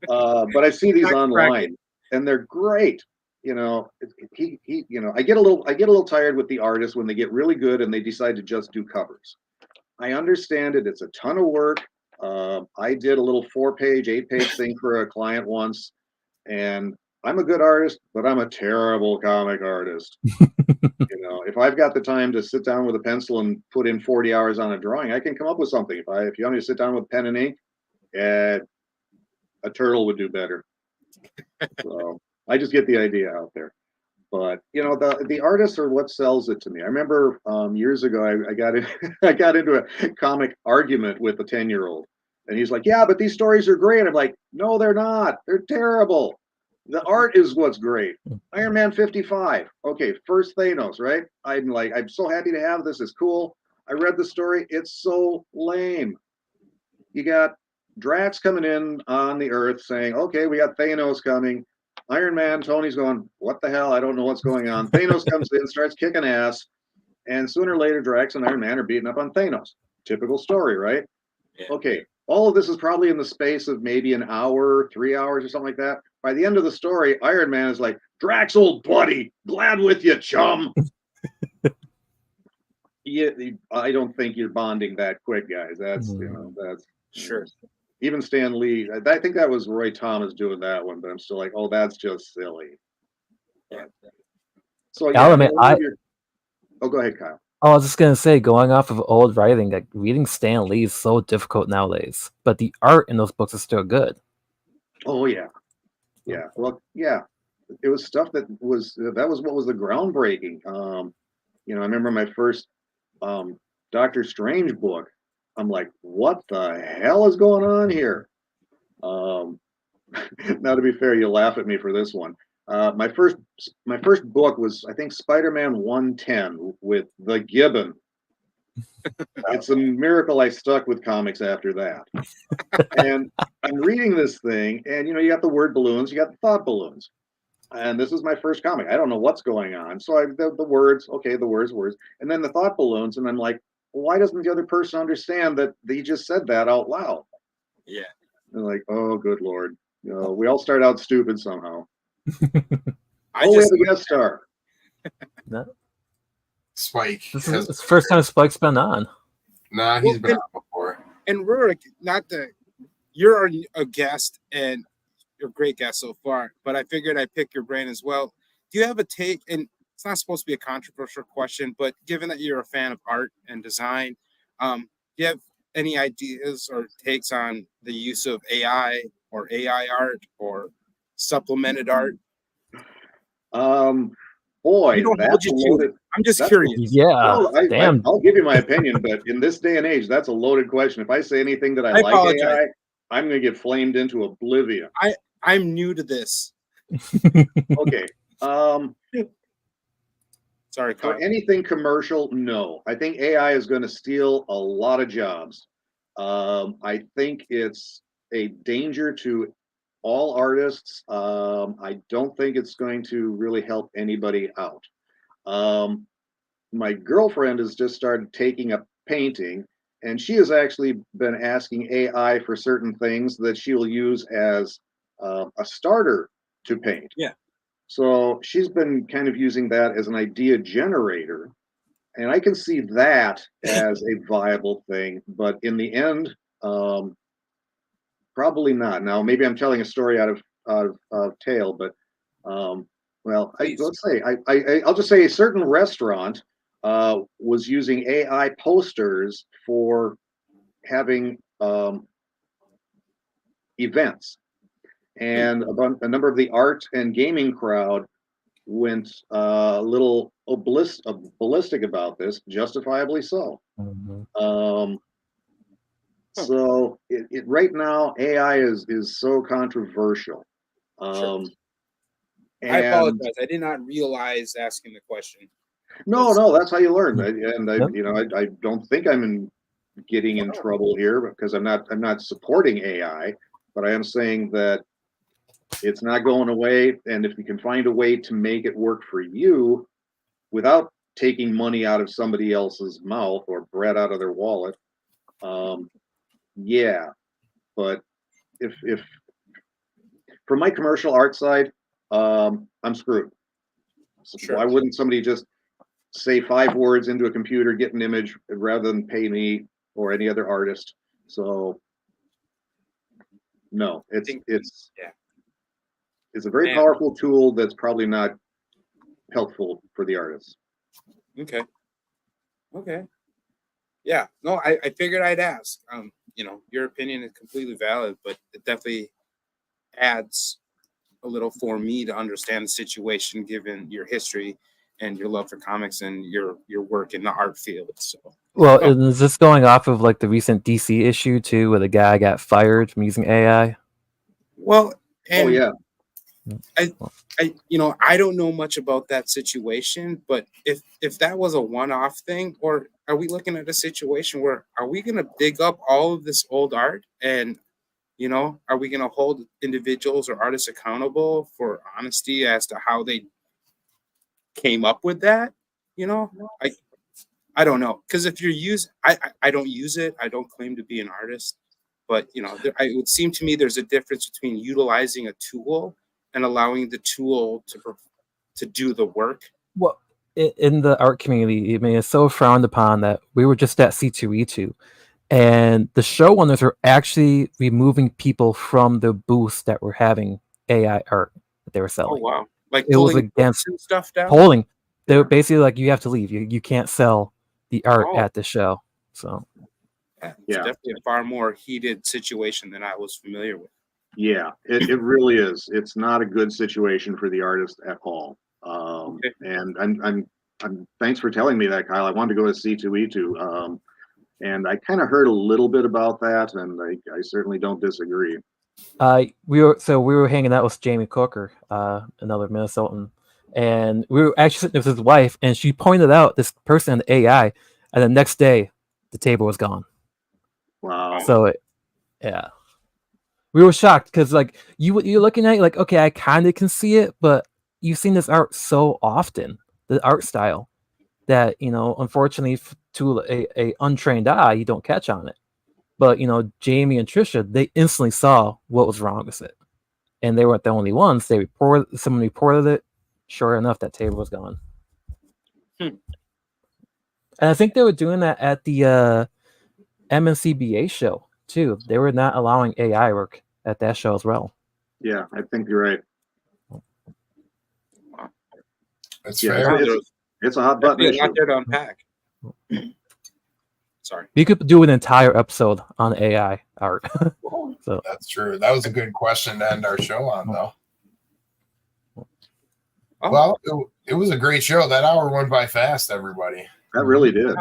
Speaker 3: But I see these online, and they're great. You know, you know, I get a little tired with the artists when they get really good and they decide to just do covers. I understand it; it's a ton of work. I did a little 4-page, 8-page thing for a client once, and I'm a good artist, but I'm a terrible comic artist. You know, if I've got the time to sit down with a pencil and put in 40 hours on a drawing, I can come up with something. If you want me to sit down with pen and ink, a turtle would do better. So I just get the idea out there. But you know, the artists are what sells it to me. I remember years ago I got in, I got into a comic argument with a 10-year-old, and he's like, "Yeah, but these stories are great." I'm like, "No, they're not. They're terrible. The art is what's great." Iron Man 55. Okay, first Thanos, right? I'm so happy to have this. It's cool. I read the story. It's so lame. You got Drax coming in on the Earth saying, "Okay, we got Thanos coming." Iron Man, Tony's going, "What the hell? I don't know what's going on." Thanos comes in, starts kicking ass, and sooner or later, Drax and Iron Man are beating up on Thanos. Typical story, right?
Speaker 4: Yeah.
Speaker 3: Okay, all of this is probably in the space of maybe an hour, 3 hours, or something like that. By the end of the story, Iron Man is like, "Drax, old buddy, glad with you, chum." Yeah, I don't think you're bonding that quick, guys. That's you know, that's
Speaker 4: sure.
Speaker 3: Even Stan Lee, I think that was Roy Thomas doing that one, but I'm still like, oh, that's just silly.
Speaker 4: Yeah.
Speaker 3: So yeah,
Speaker 2: Element,
Speaker 3: oh, go ahead, Kyle.
Speaker 2: I was just gonna say, going off of old writing, like reading Stan Lee is so difficult nowadays, but the art in those books is still good.
Speaker 3: Oh yeah, yeah. Well, yeah, it was stuff that was what was the groundbreaking. You know, I remember my first Doctor Strange book. I'm like, what the hell is going on here? Now, to be fair, you laugh at me for this one. My first book was, I think, Spider-Man 110 with the Gibbon. It's a miracle I stuck with comics after that. And I'm reading this thing, and you know, you got the word balloons, you got the thought balloons. And this is my first comic. I don't know what's going on. So the words, okay, the words, and then the thought balloons, and I'm like, why doesn't the other person understand that he just said that out loud?
Speaker 4: Yeah.
Speaker 3: They're like, oh, good Lord. You know, we all start out stupid somehow.
Speaker 4: We
Speaker 3: have a guest star.
Speaker 2: No.
Speaker 1: Spike.
Speaker 2: This is the first time Spike's been on.
Speaker 1: Nah, he's been on before.
Speaker 4: And Rurik, you're a guest, and you're a great guest so far, but I figured I'd pick your brain as well. Do you have a take, and it's not supposed to be a controversial question, but given that you're a fan of art and design, do you have any ideas or takes on the use of AI or AI art or supplemented art?
Speaker 3: Boy,
Speaker 4: You don't hold
Speaker 3: that's a
Speaker 4: you to.
Speaker 3: loaded.
Speaker 4: I'm just
Speaker 3: that's-
Speaker 4: curious.
Speaker 2: Yeah,
Speaker 3: Well,
Speaker 2: damn.
Speaker 3: I'll give you my opinion, but in this day and age, that's a loaded question. If I say anything that I like
Speaker 4: apologize.
Speaker 3: AI, I'm going to get flamed into oblivion.
Speaker 4: I'm new to this.
Speaker 3: Okay.
Speaker 4: Sorry,
Speaker 3: For
Speaker 4: Kyle.
Speaker 3: anything commercial, no. I think AI is going to steal a lot of jobs. I think it's a danger to all artists. I don't think it's going to really help anybody out. My girlfriend has just started taking up painting, and she has actually been asking AI for certain things that she will use as a starter to paint.
Speaker 4: Yeah.
Speaker 3: So she's been kind of using that as an idea generator, and I can see that as a viable thing. But in the end, probably not. Now, maybe I'm telling a story out of tale, but well, let's say I'll just say a certain restaurant was using AI posters for having events, and a number of the art and gaming crowd went a little ballistic about this, justifiably so.
Speaker 2: Mhm.
Speaker 3: So it right now AI is so controversial.
Speaker 4: Sure. I
Speaker 3: And
Speaker 4: apologize. I did not realize asking the question.
Speaker 3: no, that's how you learn.
Speaker 2: Yep.
Speaker 3: I don't think I'm getting in trouble here because I'm not supporting AI, but I am saying that it's not going away. And if you can find a way to make it work for you without taking money out of somebody else's mouth or bread out of their wallet, yeah. But if from my commercial art side, I'm screwed. So
Speaker 4: Sure.
Speaker 3: why wouldn't somebody just say 5 words into a computer, get an image, rather than pay me or any other artist? So no, it's a very powerful tool that's probably not helpful for the artists.
Speaker 4: Okay. Yeah. No, I figured I'd ask. Your opinion is completely valid, but it definitely adds a little for me to understand the situation, given your history and your love for comics and your work in the art field. So,
Speaker 2: Well, is this going off of like the recent DC issue too, where the guy got fired from using AI?
Speaker 4: well, and
Speaker 3: Oh yeah.
Speaker 4: I don't know much about that situation, but if that was a one-off thing, or are we looking at a situation where are we going to dig up all of this old art and are we going to hold individuals or artists accountable for honesty as to how they came up with that? I don't know, because if you're I don't use it. I don't claim to be an artist, but it would seem to me there's a difference between utilizing a tool and allowing the tool to do the work.
Speaker 2: Well, in the art community, I mean, it's so frowned upon that we were just at C2E2, and the showrunners were actually removing people from the booths that were having AI art that they were
Speaker 4: Oh
Speaker 2: selling.
Speaker 4: wow! Like
Speaker 2: It was
Speaker 4: pulling
Speaker 2: against
Speaker 4: and stuff down.
Speaker 2: polling. They were basically like, you have to leave. You can't sell the art
Speaker 4: Oh.
Speaker 2: at the show. So
Speaker 4: It's
Speaker 3: Yeah.
Speaker 4: definitely a far more heated situation than I was familiar with.
Speaker 3: Yeah, it really is. It's not a good situation for the artist at all.
Speaker 4: Okay.
Speaker 3: And I'm thanks for telling me that, Kyle. I wanted to go to C2E2. And I kind of heard a little bit about that, and I certainly don't disagree.
Speaker 2: we were hanging out with Jamie Cooker, another Minnesotan, and we were actually sitting with his wife, and she pointed out this person in the AI, and the next day the table was gone.
Speaker 3: Wow.
Speaker 2: So yeah, we were shocked because like you're looking at it like, okay, I kind of can see it, but you've seen this art so often, the art style, that unfortunately to a untrained eye, you don't catch on it. But Jamie and Trisha, they instantly saw what was wrong with it, and they weren't the only ones. Someone reported it. Sure enough, that table was gone. And I think they were doing that at the MNCBA show too. They were not allowing AI work at that show as well.
Speaker 3: Yeah, I think you're right.
Speaker 1: That's
Speaker 3: Yeah,
Speaker 1: fair.
Speaker 3: it's a hot button
Speaker 4: Definitely a lot
Speaker 3: issue.
Speaker 4: there to unpack. Sorry.
Speaker 2: We could do an entire episode on AI art. So
Speaker 1: That's true. That was a good question to end our show on, though.
Speaker 4: Oh,
Speaker 1: Well, it was a great show. That hour went by fast, everybody.
Speaker 3: That really did.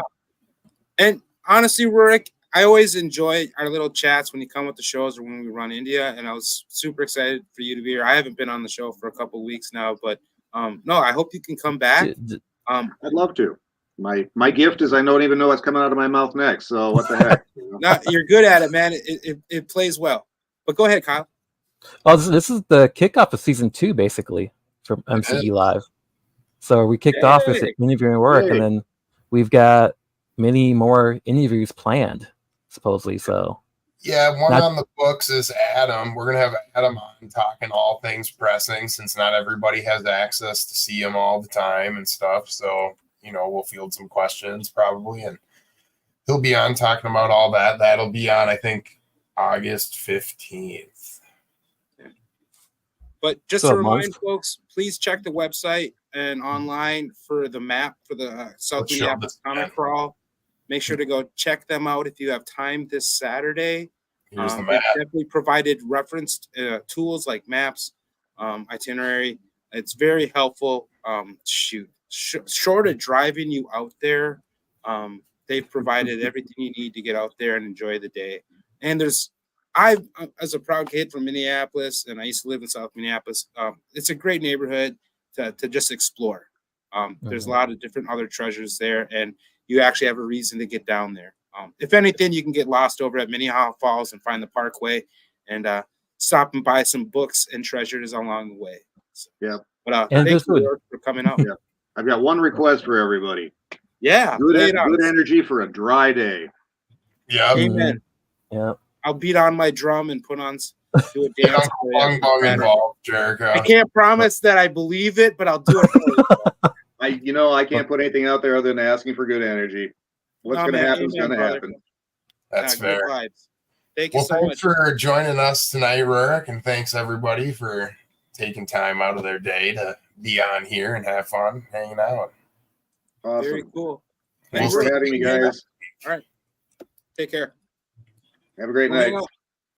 Speaker 4: and honestly, Rurik, I always enjoy our little chats when you come with the shows or when we run India, and I was super excited for you to be here. I haven't been on the show for a couple of weeks now, but no, I hope you can come back.
Speaker 3: I'd love to. My gift is I don't even know what's coming out of my mouth next. So what the heck?
Speaker 4: No, you're good at it, man. It plays well. But go ahead, Kyle.
Speaker 2: Oh, this is the kickoff of season 2, basically, from MCE Live. So we kicked off with interviewing work, and then we've got many more interviews planned, supposedly. So
Speaker 1: yeah, one on the books is Adam. We're gonna have Adam on talking all things pressing, since not everybody has access to see him all the time and stuff. So we'll field some questions probably, and he'll be on talking about all that. That'll be on, I think, August 15th.
Speaker 4: But just to remind folks, please check the website and online for the map for the South Minneapolis Comic Crawl. Make sure to go check them out if you have time this Saturday.
Speaker 1: Here's the
Speaker 4: They've
Speaker 1: map.
Speaker 4: definitely provided referenced tools like maps, itinerary. It's very helpful. Short of driving you out there, they've provided everything you need to get out there and enjoy the day. And as a proud kid from Minneapolis, and I used to live in South Minneapolis, it's a great neighborhood to just explore. There's a lot of different other treasures there, and you actually have a reason to get down there. If anything, you can get lost over at Minnehaha Falls and find the Parkway and stop and buy some books and treasures along the way. So,
Speaker 3: yeah.
Speaker 4: But thank you for coming out.
Speaker 3: Yeah. I've got one request for everybody.
Speaker 4: Yeah.
Speaker 3: Good energy for a dry day.
Speaker 1: Yeah.
Speaker 4: Amen.
Speaker 2: Yeah.
Speaker 4: I'll beat on my drum and do a dance.
Speaker 1: Involved, Jericho.
Speaker 4: I can't promise that I believe it, but I'll do it for you.
Speaker 3: I can't put anything out there other than asking for good energy. What's going to happen is going to happen.
Speaker 1: That's fair.
Speaker 4: Thank you so much.
Speaker 1: Thanks for joining us tonight, Rurik, and thanks everybody for taking time out of their day to be on here and have fun hanging out.
Speaker 3: Awesome.
Speaker 4: Very cool.
Speaker 3: Thanks for having me, guys.
Speaker 4: All right. Take care.
Speaker 3: Have a great night.